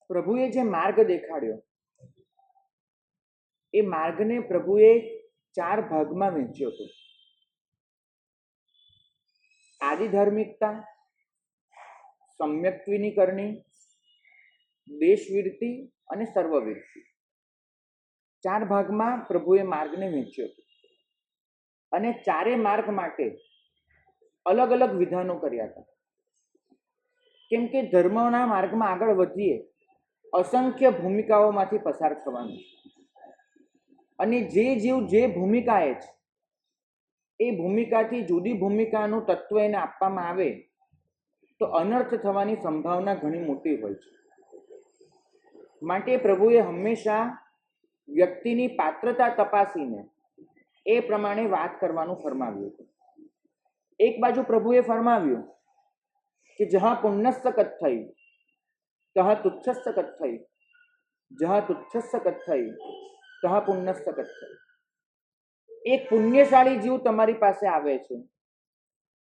પ્રભુએ જે માર્ગ દેખાડ્યો એ માર્ગને પ્રભુએ 4 ભાગમાં વહેંચ્યો હતો. આદિધાર્મિકતા, સમ્યક્ત્વિની કરણી, દેશવીરતી અને સર્વવીરતી. 4 ભાગમાં પ્રભુએ માર્ગને વહેંચ્યો હતો અને 4 માર્ગ માટે અલગ અલગ વિધાનો કર્યા હતા. કેમ કે ધર્મના માર્ગમાં આગળ વધીએ અસંખ્ય ભૂમિકાઓમાંથી પસાર થવાનું અને જે જીવ જે ભૂમિકાએ છે એ ભૂમિકાથી જુદી ભૂમિકાનું તત્વ એને આપવામાં આવે તો અનર્થ થવાની સંભાવના ઘણી મોટી હોય છે. માટે પ્રભુએ હંમેશા વ્યક્તિની પાત્રતા તપાસીને એ પ્રમાણે વાત કરવાનું ફરમાવ્યું હતું. એક બાજુ પ્રભુએ ફરમાવ્યું કે જહા પુણ્યસ્સ કથ્થઈ તહા તુચ્છસ્સ કથ્થઈ, જહા તુચ્છસ્સ કથ્થઈ તહા પુણ્યસ્સ કથ્થઈ. એક પુણ્યશાળી જીવ તમારી પાસે આવે છે.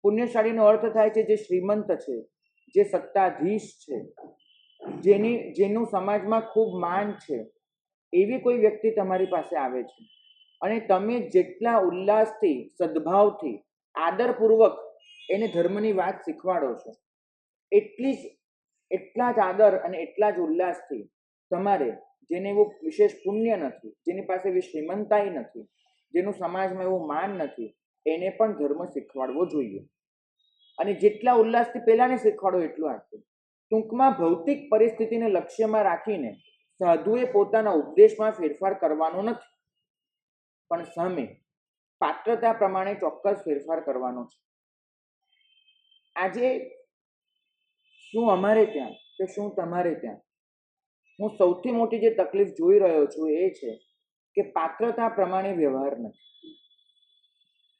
પુણ્યશાળીનો અર્થ થાય છે જે શ્રીમંત છે, જે સત્તાધીશ છે, જેનું સમાજમાં ખૂબ માન છે, એવી કોઈ વ્યક્તિ તમારી પાસે આવે છે અને તમે જેટલા ઉલ્લાસથી, સદભાવથી, આદરપૂર્વક એને ધર્મની વાત શીખવાડો છો એટલા જ આદર અને એટલા જ ઉલ્લાસથી તમારે, જેને એવું વિશેષ પુણ્ય નથી, જેની પાસે એવી શ્રીમંતાઈ નથી, જેનું સમાજમાં એવું માન નથી, એને પણ ધર્મ શીખવાડવો જોઈએ. અને જેટલા ઉલ્લાસથી પહેલાને શીખવાડો એટલું આટલું. ટૂંકમાં ભૌતિક પરિસ્થિતિને લક્ષ્યમાં રાખીને સાધુએ પોતાના ઉપદેશમાં ફેરફાર કરવાનો નથી, પણ સામે પાત્રતા પ્રમાણે ચોક્કસ ફેરફાર કરવાનો છે. આજે શું અમારે ત્યાં કે શું તમારે ત્યાં હું સૌથી મોટી જે તકલીફ જોઈ રહ્યો છું એ છે કે પાત્રતા પ્રમાણે વ્યવહાર નથી.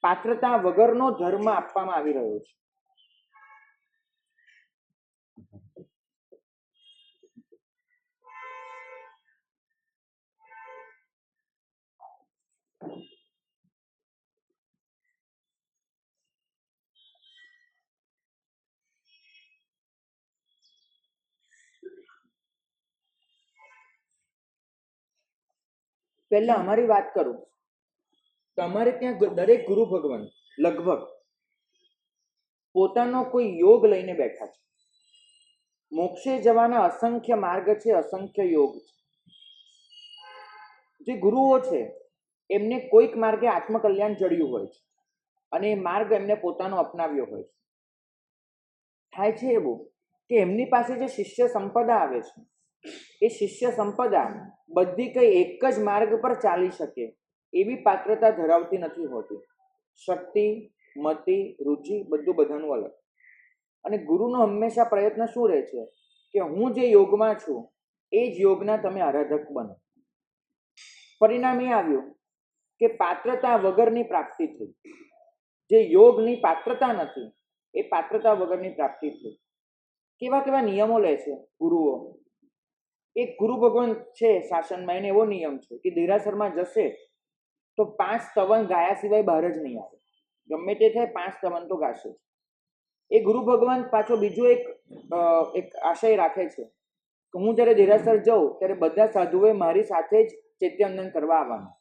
પાત્રતા વગરનો ધર્મ આપવામાં આવી રહ્યો છે. પહેલા અમારી વાત કરું, તમારે ત્યાં દરેક ગુરુ ભગવાન લગભગ પોતાનો કોઈ યોગ લઈને બેઠા છે. મોક્ષે જવાના અસંખ્ય માર્ગ છે, અસંખ્ય યોગ છે. જે ગુરુઓ છે એમને કોઈક માર્ગે આત્મકલ્યાણ જડ્યું હોય છે અને એ માર્ગ એમને પોતાનો અપનાવ્યો હોય છે. થાય છે એવું કે એમની પાસે જે શિષ્ય સંપદા આવે છે એ શિષ્ય સંપદા બધી કઈ એક જ માર્ગ પર ચાલી શકે એવી પાત્રતા ધરાવતી નથી હોતી. શક્તિ, મતિ, રુચિ બધું બધાનું અલગ. અને ગુરુનો હંમેશા પ્રયત્ન શું રહે છે કે હું જે યોગમાં છું એ જ યોગના તમે આરાધક બનો. પરિણામ એ આવ્યું કે પાત્રતા વગરની પ્રાપ્તિ થઈ. જે યોગની પાત્રતા નથી એ પાત્રતા વગરની પ્રાપ્તિ થઈ. કેવા કેવા નિયમો લે છે ગુરુઓ. એક ગુરુ ભગવાન છે શાસનમાં, એને એવો નિયમ છે કે દેરાસરમાં જશે તો 5 સ્તવન ગાયા સિવાય બહાર જ નહીં આવે. ગમે તે થાય 5 સ્તવન તો ગાશે. એ ગુરુ ભગવાન પાછો બીજો એક આશય રાખે છે કે હું જ્યારે દેરાસર જાઉં ત્યારે બધા સાધુએ મારી સાથે જ ચૈત્યવંદન કરવા આવવાનું.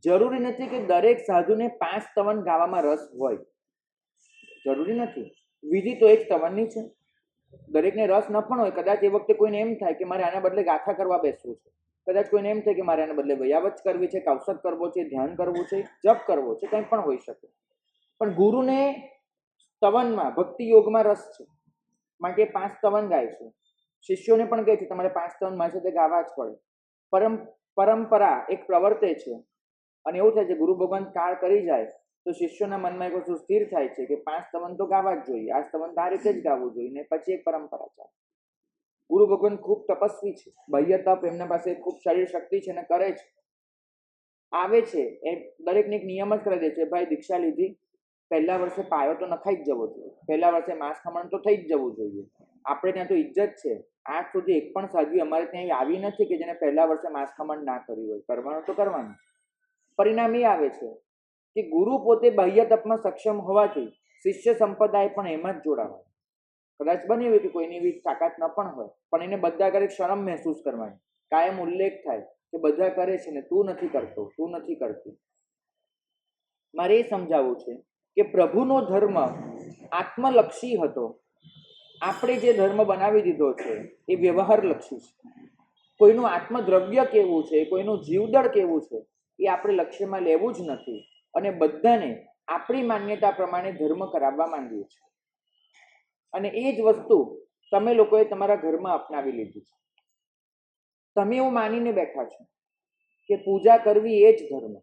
જરૂરી નથી કે દરેક સાધુને 5 સ્તવન ગાવામાં રસ હોય, જરૂરી નથી. વિધિ તો એક સ્તવનની છે. દરેકને રસ ન પણ હોય. કદાચ એ વખતે કોઈને એમ થાય કે મારે આના બદલે ગાથા કરવા બેસવું છે, કદાચ કોઈને એમ થાય કે મારે આના બદલે વયાવચ કરવી છે, કૌશક કરવો છે, ધ્યાન કરવું છે, જપ કરવો છે, કંઈ પણ હોઈ શકે. પણ ગુરુને સ્તવનમાં, ભક્તિ યોગમાં રસ છે માટે 5 સ્તવન ગાય છે. શિષ્યોને પણ કહે છે તમારે 5 સ્તવન મારી સાથે ગાવા જ પડે. પરંપરા એક પ્રવર્તે છે અને એવું થાય છે ગુરુ ભગવાન કાળ કરી જાય તો શિષ્યોના મનમાં એક વસ્તુ સ્થિર થાય છે કે 5 સ્તવન તો ગાવા જ જોઈએ, આ સ્તવન તો આ રીતે જ ગાવું જોઈએ, ને પછી એક પરંપરા ચાલે. ગુરુ ભગવાન ખૂબ તપસ્વી છે, બાહ્ય તપ એમના પાસે ખૂબ શરીર શક્તિ છે અને કરે છે. આવે છે એ દરેકને એક નિયમ જ કરી દે છે, ભાઈ દીક્ષા લીધી પહેલા વર્ષે પાયો તો નખાઈ જ જવો જોઈએ, પહેલા વર્ષે માંસ ખમણ તો થઈ જ જવું જોઈએ. આપણે ત્યાં તો ઇજ્જત છે. આજ સુધી એક પણ સાધ્વી અમારે ત્યાં આવી નથી કે જેને પહેલા વર્ષે માંસ ખમણ ના કર્યું હોય. કરવાનું તો કરવાનું. પરિણામ એ આવે છે કે ગુરુ પોતે બાહ્ય તપમાં સક્ષમ હોવાથી શિષ્ય સંપ્રદાય પણ એમાં જ જોડાવાનું. કદાચ બની હોય કે કોઈની એવી તાકાત ન પણ હોય, પણ એને બધા કરે શરમ મહેસૂસ કરવાની, કાયમ ઉલ્લેખ થાય કે બધા કરે છે ને તું નથી કરતો, તું નથી કરતી. મારે એ સમજાવવું છે કે પ્રભુનો ધર્મ આત્મલક્ષી હતો. આપણે જે ધર્મ બનાવી દીધો છે એ વ્યવહારલક્ષી છે. કોઈનું આત્મદ્રવ્ય કેવું છે, કોઈનું જીવદળ કેવું છે એ આપણે લક્ષ્યમાં લેવું જ નથી, અને બધાને આપણી માન્યતા પ્રમાણે ધર્મ કરાવવા માંગીએ છીએ. અને એ જ વસ્તુ તમે લોકોએ તમારા ઘરમાં અપનાવી લીધી છે. તમે એવું માનીને બેઠા છો કે પૂજા કરવી એ જ ધર્મ,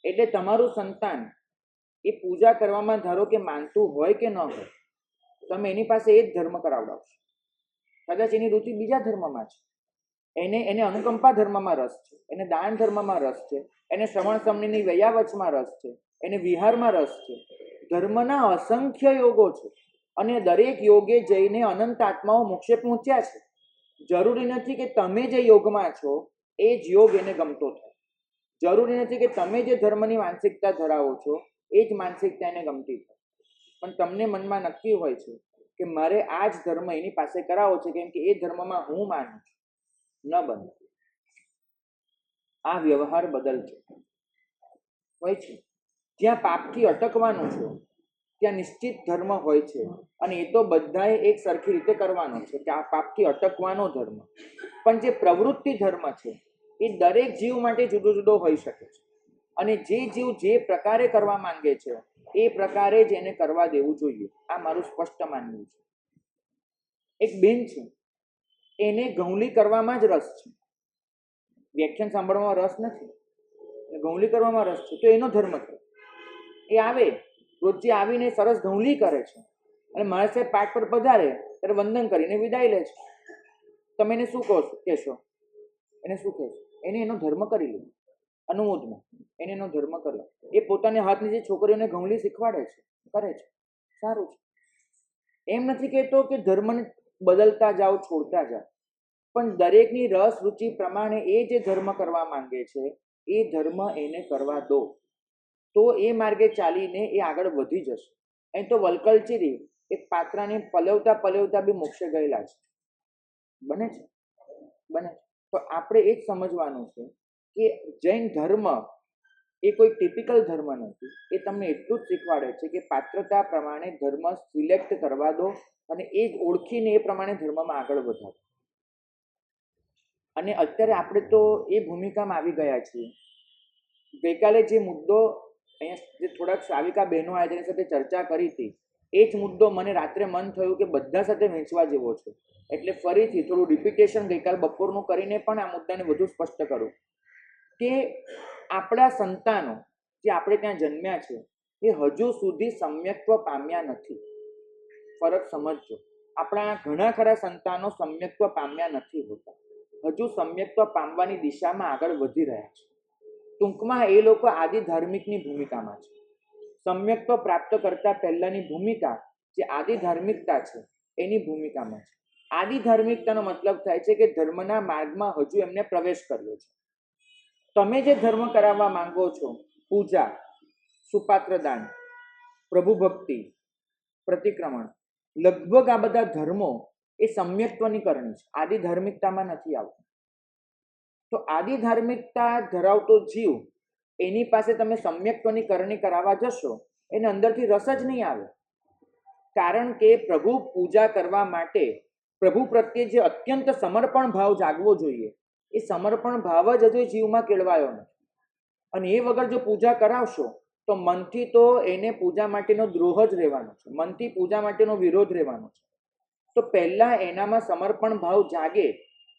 એટલે તમારું સંતાન એ પૂજા કરવામાં ધારો કે માનતું હોય કે ન હોય, તમે એની પાસે એ જ ધર્મ કરાવડાવશો. કદાચ એની રુચિ બીજા ધર્મમાં છે, એને અનુકંપા ધર્મમાં રસ છે, એને દાન ધર્મમાં રસ છે, એને શ્રવણ સમણીની વૈયાવચમાં રસ છે, એને વિહારમાં રસ છે. ધર્મના અસંખ્ય યોગો છે, અને દરેક યોગે જઈને અનંત આત્માઓ મોક્ષે પહોંચ્યા છે. જરૂરી નથી કે તમે જે યોગમાં છો એ જ યોગ એને ગમતો થાય. જરૂરી નથી કે તમે જે ધર્મની માનસિકતા ધરાવો છો એ જ માનસિકતા એને ગમતી થાય. પણ તમને મનમાં નક્કી હોય છે કે મારે આ જ ધર્મ એની પાસે કરાવો છે, કેમ કે એ ધર્મમાં હું માનું છું. ન બને. આ વ્યવહાર બદલજો. હોય છે જ્યાં પાપથી અટકવાનું છે ત્યાં નિશ્ચિત ધર્મ હોય છે, અને એ તો બધાએ એક સરખી રીતે કરવાનો છે કે આ પાપથી અટકવાનો ધર્મ. પણ જે પ્રવૃત્તિ ધર્મ છે એ દરેક જીવ માટે જુદો જુદો હોઈ શકે છે, અને જે જીવ જે પ્રકારે કરવા માંગે છે એ પ્રકારે જ એને કરવા દેવું જોઈએ. આ મારું સ્પષ્ટ માનવું છે. એક બેન છે, એને ઘઉંલી કરવામાં જ રસ છે, વ્યાખ્યાન સાંભળવામાં રસ નથી, ઘઉંલી કરવામાં રસ છે, તો એનો ધર્મ છે. એ આવે રોજે આવીને સરસ ઘઉંલી કરે છે, અને મહારાજ સાહેબ પાઠ પર પધારે ત્યારે વંદન કરીને વિદાય લે છે. તમે એને શું કહેશો? એને શું કહેશો? એને એનો ધર્મ કરી લે, અનુમોદમાં એને એનો ધર્મ કર્યો. એ પોતાને હાથની જે છોકરીઓને ઘઉંલી શીખવાડે છે, કરે છે, સારું છે. એમ નથી કહેતો કે ધર્મને બદલતા જાઓ, છોડતા જાઓ, પણ દરેકની રસ રુચિ પ્રમાણે એ જે ધર્મ કરવા માંગે છે એ ધર્મ એને કરવા દો, તો એ માર્ગે ચાલીને એ આગળ વધી જશે. અહીં તો વલ્કલચીરી એક પાત્રાને પલવતા પલવતા બી મોક્ષે ગયેલા છે. બને છે? બને. તો આપણે એ જ સમજવાનું છે કે જૈન ધર્મ એ કોઈ ટિપિકલ ધર્મ નથી. એ તમને એટલું જ શીખવાડે છે કે પાત્રતા પ્રમાણે ધર્મ સિલેક્ટ કરવા દો, અને એ જ ઓળખીને એ પ્રમાણે ધર્મમાં આગળ વધારો. અને અત્યારે આપણે તો એ ભૂમિકામાં આવી ગયા છીએ. ગઈકાલે જે મુદ્દો અહીંયા જે થોડાક શ્રાવિકા બહેનો આવ્યા તેની સાથે ચર્ચા કરી હતી, એ જ મુદ્દો મને રાત્રે મન થયું કે બધા સાથે વહેંચવા જેવો છે, એટલે ફરીથી થોડું રિપીટેશન ગઈકાલ બપોરનું કરીને પણ આ મુદ્દાને વધુ સ્પષ્ટ કરું કે આપણા સંતાનો જે આપણે ત્યાં જન્મ્યા છે એ હજુ સુધી સમ્યક્ત્વ પામ્યા નથી. ફરક સમજજો. આપણા ઘણા ખરા સંતાનો સમ્યક્ત્વ પામ્યા નથી હોતા, હજુ સમ્યક્ત્વ પામવાની દિશામાં આગળ વધી રહ્યા છે. ટૂંકમાં એ લોકો આદિ ધાર્મિકની ભૂમિકામાં છે. સમ્યક્ત્વ પ્રાપ્ત કરતા પહેલાની ભૂમિકા જે આદિ ધાર્મિકતા છે એની ભૂમિકામાં છે. આદિ ધાર્મિકતાનો મતલબ થાય છે કે ધર્મના માર્ગમાં હજુ એમને પ્રવેશ કર્યો છે. તમે જે ધર્મ કરાવવા માંગો છો, પૂજા, સુપાત્ર દાન, પ્રભુ ભક્તિ, પ્રતિક્રમણ, લગભગ આ બધા ધર્મો એ સમ્યક્ત્વની કરણી છે, આદિ ધાર્મિકતામાં નથી આવતું. તો આદિ ધાર્મિકતા ધરાવતો જીવ એની પાસે તમે સમ્યક્ત્વની કરણી કરાવવા જશો, એને અંદરથી રસ જ નહીં આવે. કારણ કે પ્રભુ પૂજા કરવા માટે પ્રભુ પ્રત્યે જે અત્યંત સમર્પણ ભાવ જાગવો જોઈએ એ સમર્પણ ભાવ જ હજુ જીવમાં કેળવાયો નથી. અને એ વગર જો પૂજા કરાવશો તો મનથી તો એને પૂજા માટેનો દ્રોહ જ રહેવાનો છે, મનથી પૂજા માટેનો વિરોધ રહેવાનો છે. તો પહેલાં એનામાં સમર્પણ ભાવ જાગે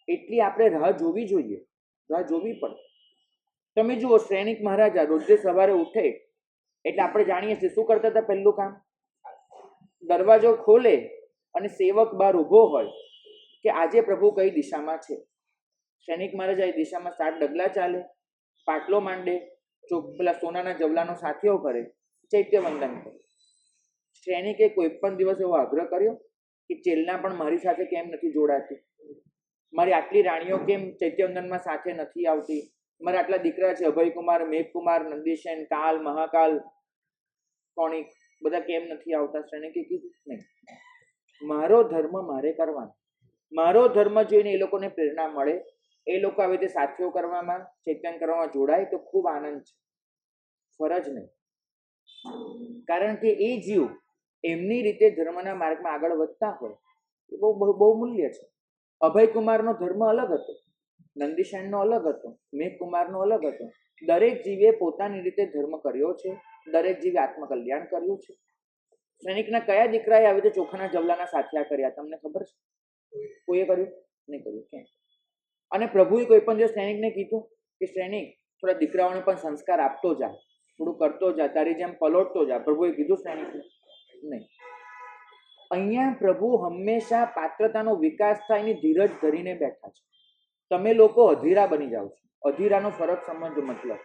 એટલી આપણે રાહ જોવી જોઈએ, રાહ જોવી પડે. તમે જુઓ, શ્રેણિક મહારાજા રોજે સવારે ઉઠે એટલે આપણે જાણીએ છીએ શું કરતા હતા. પહેલું કામ, દરવાજો ખોલે અને સેવક બહાર ઊભો હોય કે આજે પ્રભુ કઈ દિશામાં છે. શ્રેણિક મહારાજા એ દિશામાં 7 ડગલા ચાલે, પાટલો માંડે, પેલા સોનાના જવલાનો સાથીઓ કરે, ચૈત્ય વંદન કરે. શ્રેણિકે કોઈ પણ દિવસ એવો આગ્રહ કર્યો કે ચેલના પણ મારી સાથે કેમ નથી જોડાતી, મારી આટલી રાણીઓ કેમ ચૈત્યવંદનમાં સાથે નથી આવતી, મારા આટલા દીકરા છે અભયકુમાર, મેઘકુમાર, નંદીસેન, કાલ, મહાકાલ, કોણિક, બધા કેમ નથી આવતા. શ્રેણિકે કીધું નહીં, મારો ધર્મ મારે કરવાનો. મારો ધર્મ જોઈને એ લોકોને પ્રેરણા મળે, એ લોકો આવી રીતે સાથીઓ કરવામાં, ચેતન કરવામાં જોડાય તો ખૂબ આનંદ છે, ફરજ નહીં. કારણ કે એ જીવ એમની રીતે ધર્મના માર્ગમાં આગળ વધતા હોય એ બહુ મૂલ્ય છે. અભયકુમારનો ધર્મ અલગ હતો, નંદીશેનનો અલગ હતો, મેઘકુમારનો અલગ હતો. દરેક જીવે પોતાની રીતે ધર્મ કર્યો છે, દરેક જીવે આત્મકલ્યાણ કર્યું છે. સૈનિકના કયા દીકરાએ આવી રીતે ચોખાના જવલાના સાથિયા કર્યા તમને ખબર છે? કોઈએ કર્યું? નહીં કર્યું. કેમ? અને પ્રભુએ કોઈ પણ દિવસ સૈનિકને કીધું કે સૈનિક થોડા દીકરાઓને પણ સંસ્કાર આપતો જા, થોડું કરતો જા, તારી જેમ પલોટતો જા? પ્રભુએ કીધું સૈનિકને? નહીં. અહીંયા પ્રભુ હંમેશા પાત્રતાનો વિકાસ થાય એની ધીરજ ધરીને બેઠા છે. તમે લોકો અધીરા બની જાઓ છો. અધીરાનો ફરક સમજો. મતલબ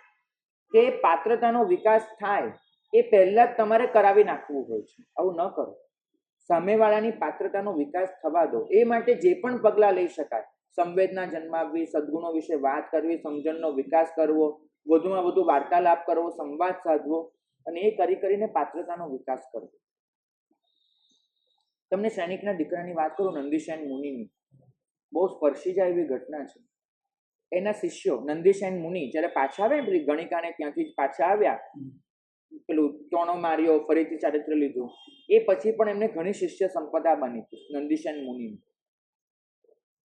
કે પાત્રતાનો વિકાસ થાય એ પહેલા જ તમારે કરાવી નાખવું હોય છે. આવું ન કરો. સામેવાળાની પાત્રતાનો વિકાસ થવા દો. એ માટે જે પણ પગલાં લઈ શકાય, સંવેદના જન્માવવી, સદગુણો વિશે વાત કરવી, સમજણનો વિકાસ કરવો, વધુમાં વધુ વાર્તાલાપ કરવો, સંવાદ સાધવો, અને એ કરીને પાત્રતાનો વિકાસ કરવો. તમને સૈનિકના દીકરાની વાત કરું, નંદીશેન મુનિની. બહુ સ્પર્શી જાય એવી ઘટના છે. એના શિષ્યો નંદીશેન મુનિ જ્યારે પાછા આવ્યા, પેલી ગણિકાને ત્યાંથી જ પાછા આવ્યા, પેલું ટોણો માર્યો, ફરીથી ચારિત્ર લીધું, એ પછી પણ એમને ઘણી શિષ્ય સંપદા બની હતી નંદીશેન મુનિની.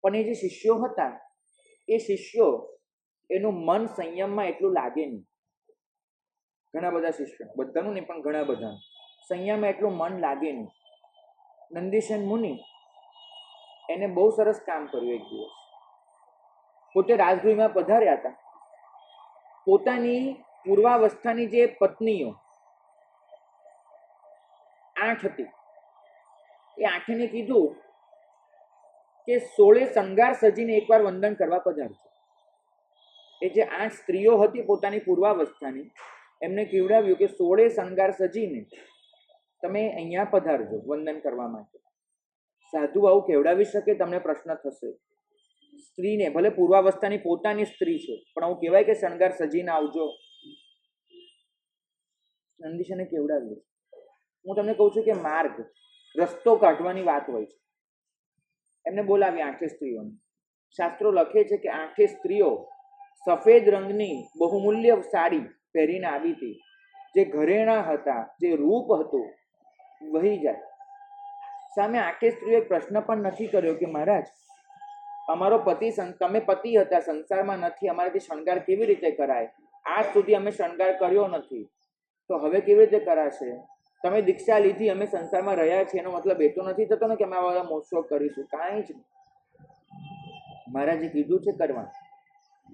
પણ એ જે શિષ્યો હતા, એ શિષ્યો એનું મન સંયમમાં એટલું લાગે નહીં. ઘણા બધા શિષ્યો, બધાનું નહીં પણ ઘણા બધા સંયમમાં એટલું મન લાગે નહીં. નંદીશેન મુનિ એને બહુ સરસ કામ કર્યું. એક દિવસ પોતે રાજગૃહમાં પધાર્યા હતા. પોતાની પૂર્વાવસ્થાની જે પત્નીઓ 8 હતી, એ 8ને કીધું કે 16 શણગાર સજીને એકવાર વંદન કરવા પધારજો. એ જે 8 સ્ત્રીઓ હતી પોતાની પૂર્વાવસ્થાની, એમને કીવડાવ્યું કે 16 શણગાર સજીને તમે અહીંયા પધારજો વંદન કરવા માટે. સાધુ આવું કેવડાવી શકે? તમને પ્રશ્ન થશે. સ્ત્રીને, ભલે પૂર્વાવસ્થાની પોતાની સ્ત્રી છે, પણ આવું કહેવાય કે શણગાર સજીને આવજો? નંદીશને કેવડાવ્યું. હું તમને કહું છું કે માર્ગ, રસ્તો કાઢવાની વાત હોય છે. એમને બોલાવી 8 સ્ત્રીઓને. શાસ્ત્રો લખે છે કે 8 સ્ત્રીઓ સફેદ રંગની બહુમૂલ્ય સાડી પહેરીને આવી હતી. જે ઘરેણા હતા, જે રૂપ હતું, વહી જાય. સામે 8 સ્ત્રીઓ એક પ્રશ્ન પણ નથી કર્યો કે મહારાજ, અમારો પતિ, તમે પતિ હતા, સંસારમાં નથી, અમારાથી શણગાર કેવી રીતે કરાય? આજ સુધી અમે શણગાર કર્યો નથી, તો હવે કેવી રીતે કરાશે? તમે દીક્ષા લીધી, અમે સંસારમાં રહ્યા છીએ, એનો મતલબ એ તો નથી થતો ને કે અમે આવા મોજશોખ કરીશું. કાંઈ જ નહીં. મહારાજે કીધું છે કરવાનું.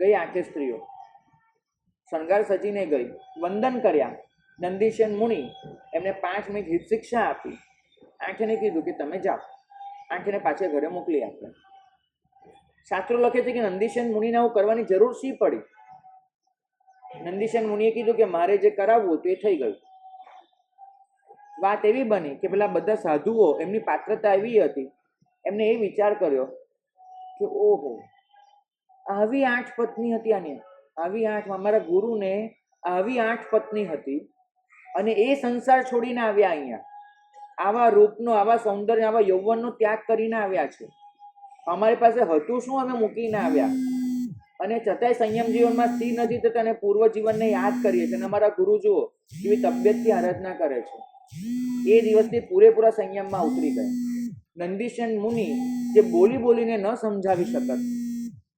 ગઈ 8 સ્ત્રીઓ, શણગાર સજીને ગઈ, વંદન કર્યા. નંદીશેન મુનિ એમને 5 મિનિટ હિત શિક્ષા આપી. 8ને કીધું કે તમે જાઓ. 8ને પાછે ઘરે મોકલી આપ્યા. શાસ્ત્રો લખે છે કે નંદીશેન મુનિને આવું કરવાની જરૂર શી પડી? નંદીશેન મુનિએ કીધું કે મારે જે કરાવવું હતું એ થઈ ગયું. વાત એવી બની કે પેલા બધા સાધુઓ, એમની પાત્રતા એવી હતી, એમને એ વિચાર કર્યો કે ઓહો, આવી 8 પત્ની હતી આને, આવી 8, અમારા ગુરુને આવી 8 પત્ની હતી, અને એ સંસાર છોડીને આવ્યા અહીંયા. આવા રૂપનો, આવા સૌંદર્ય, આવા યૌવનનો ત્યાગ કરીને આવ્યા છે. અમારી પાસે હતું શું, અમે મૂકીને આવ્યા, અને છતાંય સંયમ જીવનમાં સ્થિર નથી થતા અને પૂર્વ જીવનને યાદ કરીએ છીએ. અને અમારા ગુરુ જુઓ કેવી તબિયતથી આરાધના કરે છે. એ દિવસથી પૂરેપૂરા સંયમમાં ઉતરી ગયા. નંદીશેન મુનિ જે બોલીને ન સમજાવી શકત,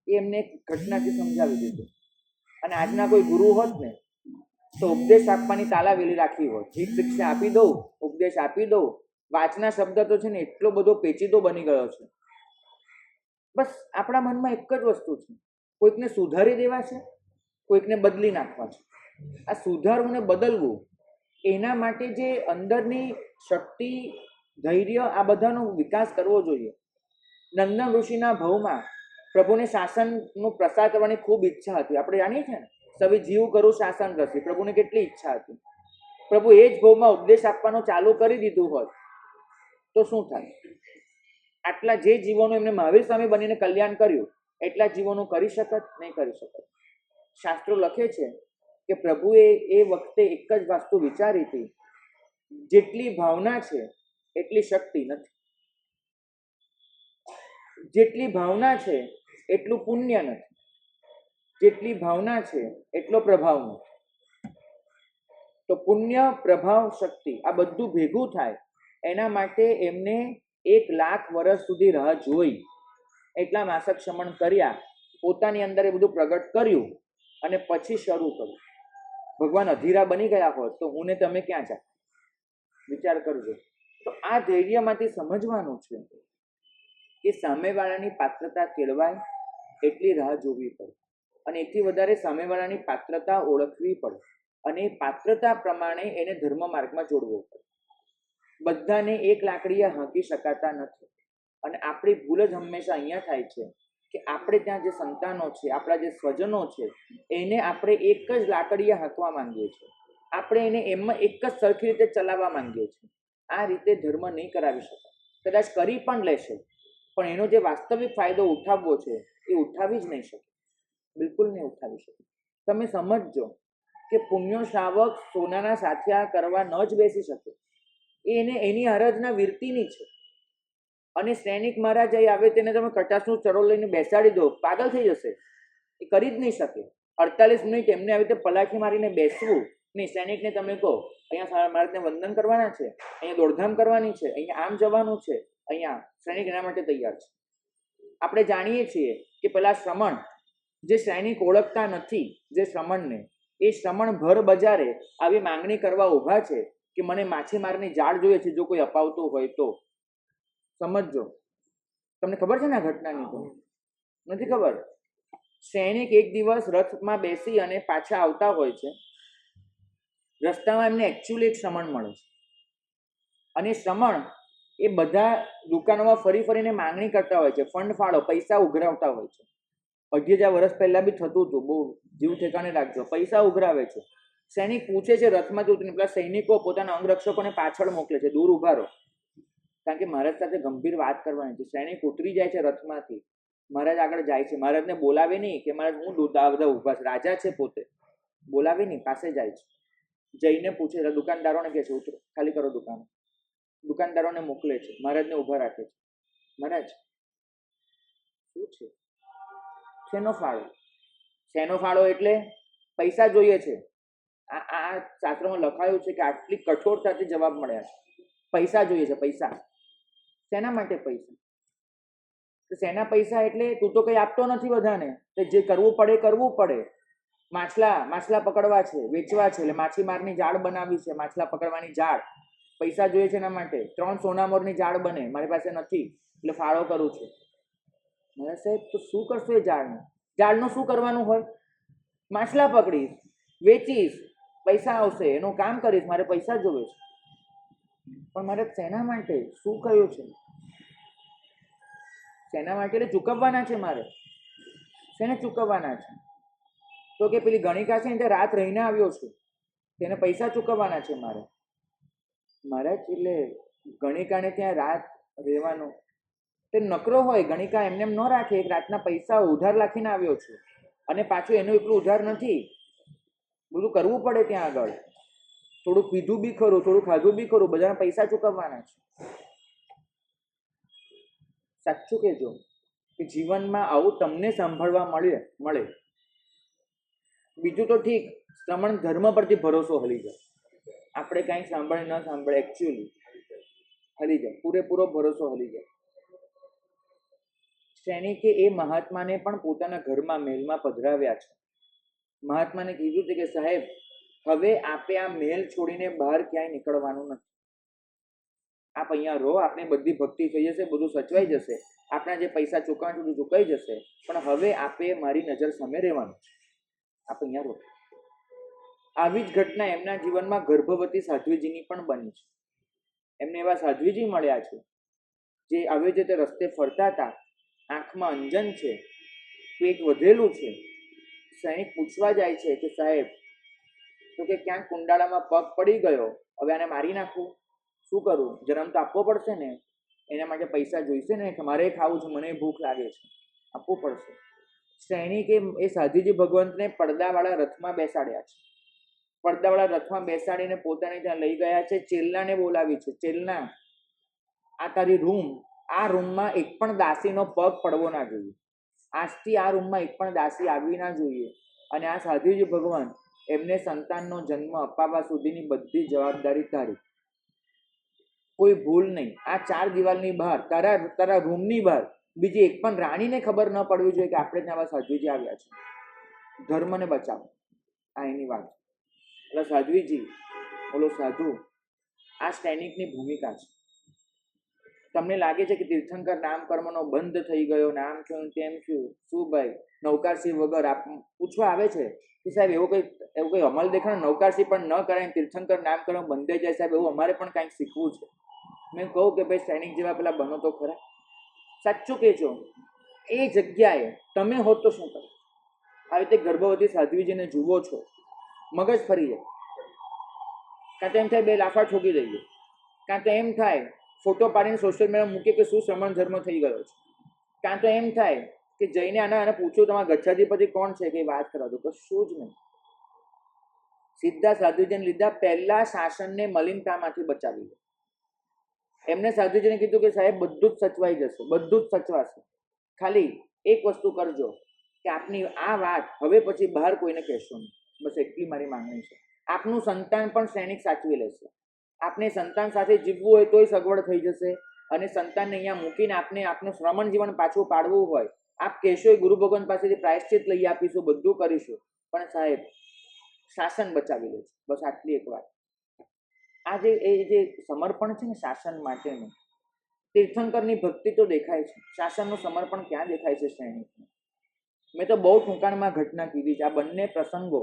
એ એમને એક ઘટનાથી સમજાવી દીધું. અને આજના કોઈ ગુરુ હોત ને તો ઉપદેશ આપવાની તાલાવેલી રાખી હોત. ઠીક શિક્ષા આપી દઉં, ઉપદેશ આપી દઉં. વાંચના શબ્દ તો છે ને એટલો બધો પેચીદો બની ગયો છે. બસ આપણા મનમાં એક જ વસ્તુ છે, કોઈકને સુધારી દેવા છે, કોઈકને બદલી નાખવા છે. આ સુધારવું ને બદલવું, એના માટે જે અંદરની શક્તિ, ધૈર્ય, આ બધાનો વિકાસ કરવો જોઈએ. નંદન ઋષિના ભવમાં પ્રભુને શાસનનો પ્રસાર કરવાની ખૂબ ઈચ્છા હતી. આપણે જાણીએ છીએ ને, સવી જીવ કરું શાસન રસી. પ્રભુને કેટલી ઈચ્છા હતી. પ્રભુ એ જ ભવમાં ઉપદેશ આપવાનો ચાલુ કરી દીધું હોત તો શું થાય? આટલા જે જીવોનું એમને મહાવીર સ્વામી બનીને કલ્યાણ કર્યું, એટલા જીવોનું કરી શકત? નહીં કરી શકત. શાસ્ત્રો લખે છે કે પ્રભુએ એ વખતે એક જ વસ્તુ વિચારી હતી, જેટલી ભાવના છે એટલી શક્તિ નથી. જેટલી ભાવના છે એટલું પુણ્ય નથી, જેટલી ભાવના છે એટલો પ્રભાવ નથી. તો પુણ્ય, પ્રભાવ, શક્તિ આ બધું ભેગું થાય એના માટે એમને 1,00,000 વર્ષ સુધી રાહ જોઈ. એટલા માસક શમન કર્યા, પોતાની અંદર એ બધું પ્રગટ કર્યું અને પછી શરૂ કર્યું. ભગવાન અધીરા બની ગયા હોત તો હું ને તમે ક્યાં જાય? વિચાર કરજો. તો આ ધૈર્યમાંથી સમજવાનું છે કે સામેવાળાની પાત્રતા કેળવાય એટલી રાહ જોવી પડે અને એથી વધારે સામેવાળાની પાત્રતા ઓળખવી પડે અને પાત્રતા પ્રમાણે એને ધર્મ માર્ગમાં જોડવો પડે. બધાને એક લાકડીએ હાંકી શકાતા નથી અને આપણી ભૂલ જ હંમેશા અહીંયા થાય છે કે આપણે ત્યાં જે સંતાનો છે, આપણા જે સ્વજનો છે, એને આપણે એક જ લાકડીએ હાંકવા માંગીએ છીએ. આપણે એને એમાં એક જ સરખી રીતે ચલાવવા માંગીએ છીએ. આ રીતે ધર્મ નહીં કરાવી શકાય. કદાચ કરી પણ લેશે પણ એનો જે વાસ્તવિક ફાયદો ઉઠાવવો છે એ ઉઠાવી જ નહીં શકે, બિલકુલ નહીં ઉઠાવી શકે. તમે સમજજો કે પુણ્યો શ્રાવક સોનાના સાથિયા કરવા ન જ બેસી શકે. એને એની આરાધના વીરતીની છે. અને સૈનિક મહારાજ આવે તેને તમે કટાસનું ચરો લઈને બેસાડી દો, પાગલ થઈ જશે. એ કરી જ નહીં શકે. 48 મિનિટ એમને આવી રીતે પલાઠી મારીને બેસવું નહીં. સૈનિકને તમે કહો અહીંયા મહારાજને વંદન કરવાના છે, અહીંયા દોડધામ કરવાની છે, અહીંયા આમ જવાનું છે, અહીંયા સૈનિક એના માટે તૈયાર છે. આપણે જાણીએ છીએ કે પેલા શ્રમણ જે સૈનિક ઓળખતા નથી, જે શ્રમણને, એ શ્રમણ ભર બજારે આવી માંગણી કરવા ઊભા છે કે મને માછીમારની જાળ જોઈએ છે, જો કોઈ અપાવતું હોય તો. સમજો, તમને ખબર છે ને આ ઘટનાની? તો નથી ખબર. સૈનિક એક દિવસ રથમાં બેસી અને પાછા આવતા હોય છે. રસ્તામાં એમને એકચ્યુઅલી એક શ્રમણ મળે છે અને શ્રમણ એ બધા દુકાનોમાં ફરી ફરીને માંગણી કરતા હોય છે, ફંડ ફાળો, પૈસા ઉઘરાવતા હોય છે. 2,000 વર્ષ પહેલા બી થતું હતું. બહુ જીવ ઠેકાણે રાખજો. પૈસા ઉઘરાવે છે. સૈનિક પૂછે છે રથમાંથી ઉતરીને, પેલા સૈનિકો પોતાના અંગરક્ષકોને પાછળ મોકલે છે, દૂર ઉભા રહો, કારણ કે મહારાજ સાથે ગંભીર વાત કરવાની છે. સૈનિક ઉતરી જાય છે રથમાંથી, મહારાજ આગળ જાય છે. મહારાજને બોલાવે નહીં કે મહારાજ હું બધા ઊભા છે, રાજા છે પોતે, બોલાવે નહીં, પાસે જાય છે. જઈને પૂછે, દુકાનદારોને કહે છે ઉતરો, ખાલી કરો દુકાન. દુકાનદારોને મોકલે છે, મહારાજને ઊભા રાખે છે. મહારાજ શું છે? શેનો ફાળો? શેનો ફાળો એટલે પૈસા જોઈએ છે. આ શાસ્ત્રમાં લખાયું છે કે આટલી કઠોરતાથી જવાબ મળ્યા છે. પૈસા જોઈએ છે. પૈસા શેના માટે? પૈસા. શેના પૈસા એટલે તું તો કંઈ આપતો નથી બધાને, જે કરવું પડે કરવું પડે. માછલા પકડવા છે, વેચવા છે, એટલે માછીમારની જાળ બનાવી છે, માછલા પકડવાની જાળ. પૈસા જોઈએ છે એના માટે. 3 સોનામોરની જાળ બને, મારી પાસે નથી એટલે ફાળો કરું છું. મારા સાહેબ તો શું કરશો એ જાળનું? જાળનું શું કરવાનું હોય? માછલા પકડીશ, વેચીશ, પૈસા આવશે, એનું કામ કરીશ, મારે પૈસા જોવે છે. પણ મારે શેના માટે? શું કહ્યું છે? શેના માટે? એટલે ચૂકવવાના છે મારે. શેને ચૂકવવાના છે? તો કે પેલી ગણિકા છે ને તે રાત રહીને આવ્યો છું, તેને પૈસા ચૂકવવાના છે મારે. મહારાજ એટલે ગણિકાને ત્યાં રાત રહેવાનું તે નકરો હોય. ગણિકા એમને એમ ન રાખે. એક રાતના પૈસા ઉધાર રાખીને આવ્યો છું અને પાછું એનું એટલું ઉધાર નથી, બધું કરવું પડે ત્યાં આગળ. થોડું પીધું બી ખરું, થોડું ખાધું બી ખરું, બધાના પૈસા ચૂકવવાના છે. સાચું કહેજો કે જીવનમાં આવું તમને સાંભળવા મળે. બીજું તો ઠીક, શ્રમણ ધર્મ પરથી ભરોસો હલી જાય. આપણે કાંઈ સાંભળે ન સાંભળે, એકચ્યુઅલી હલી જાય, પૂરેપૂરો ભરોસો હલી જાય. સૈનિકે એ મહાત્માને પણ પોતાના ઘરમાં મહેલમાં પધરાવ્યા છે. મહાત્માને કીધું છે કે સાહેબ, હવે આપે આ મહેલ છોડીને બહાર ક્યાંય નીકળવાનું નથી. આપ અહીંયા રહો, આપણે બધી ભક્તિ થઈ જશે, બધું સચવાઈ જશે, આપણા જે પૈસા ચૂકવવાનું બધું ચૂકાઈ જશે, પણ હવે આપે મારી નજર સામે રહેવાનું છે. આપ અહીંયા રહો. આવી જ ઘટના એમના જીવનમાં ગર્ભવતી સાધ્વીજીની પણ બની છે. એમને એવા સાધ્વીજી મળ્યા છે જે આવી રીતે રસ્તે ફરતા હતા, આંખમાં અંજન છે, પેટ વધેલું છે. સૈનિક પૂછવા જાય છે કે સાહેબ, તો કે ક્યાંક કુંડાળામાં પગ પડી ગયો, હવે આને મારી નાખવું, શું કરું? જન્મ તો આપવો પડશે ને, એના માટે પૈસા જોઈશે ને, કે મારે ખાવું છે, મને ભૂખ લાગે છે, આપવું પડશે. સૈનિકે એ સાધુજી ભગવંતને પડદાવાળા રથમાં બેસાડ્યા છે. પડદાવાળા રથમાં બેસાડીને પોતાને ત્યાં લઈ ગયા છે. ચેલ્લાને બોલાવી છે. ચેલ્લા, આ તારી રૂમ, આ રૂમમાં એક પણ દાસીનો પગ પડવો ના જોઈએ. આજથી આ રૂમમાં એક પણ દાસી આવવી ના જોઈએ. અને આ સાધુજી ભગવાન એમને સંતાનનો જન્મ અપાવવા સુધીની બધી જવાબદારી તારી. કોઈ ભૂલ નહીં. આ 4 દિવાલની બહાર, તારા રૂમની બહાર બીજી એક પણ રાણીને ખબર ન પડવી જોઈએ કે આપણે ત્યાં સાધુજી આવ્યા છે. ધર્મને બચાવો, આ એની વાત. એટલે સાધ્વીજી, બોલો સાધુ, આ સૈનિકની ભૂમિકા છે. તમને લાગે છે કે તીર્થંકર નામકર્મનો બંધ થઈ ગયો, નામ થયું તેમ થયું, શું ભાઈ નૌકારસી વગર પૂછવા આવે છે કે સાહેબ એવો કોઈ અમલ દેખાડો, નૌકારસી પણ ન કરાય, તીર્થંકર નામકર્મ બંધાઈ જાય સાહેબ, એવું અમારે પણ કાંઈક શીખવું છે. મેં કહું કે ભાઈ સૈનિક જેવા પેલા બનો તો ખરા. સાચું કહેજો, એ જગ્યાએ તમે હોત તો શું કરો? આવી રીતે ગર્ભવતી સાધ્વીજીને જુઓ છો, મગજ ફરી જાય. કાં તો એમ થાય બે લાફા ઠોકી દઈએ, કાં તો એમ થાય ફોટો પાડીને સોશિયલ મીડિયા મૂકે કે શું શ્રમણ ધર્મ થઈ ગયો છે, કાં તો એમ થાય કે જઈને આને પૂછ્યું તમારા ગચ્છાધિપતિ કોણ છે કે વાત કરવા દો. કશું જ નહીં. સીધા સાધુજીને લીધા, પહેલા શાસનને મલિનતામાંથી બચાવી દે. એમને સાધુજીને કીધું કે સાહેબ બધું જ સચવાઈ જશે, બધું જ સચવાશે, ખાલી એક વસ્તુ કરજો કે આપની આ વાત હવે પછી બહાર કોઈને કહેશો નહીં. બસ એટલી મારી માંગણી છે. આપનું સંતાન પણ સૈનિક સાચવી લેશે. આપને સંતાન સાથે જીવવું હોય તોય સગવડ થઈ જશે. અને સંતાનને અહીંયા મૂકીને આપનું શ્રમણ જીવન પાછું પાડવું હોય, આપ કહેશો ગુરુ ભગવાન પાસેથી પ્રાયશ્ચિત લઈ આપીશું, બધું કરીશું, પણ સાહેબ શાસન બચાવી લેશે. બસ આટલી એક વાત. આ જે સમર્પણ છે ને શાસન માટેનું, તીર્થંકરની ભક્તિ તો દેખાય છે, શાસનનું સમર્પણ ક્યાં દેખાય છે સૈનિકનું? મેં તો બહુ ટૂંકાણમાં ઘટના કીધી છે. આ બંને પ્રસંગો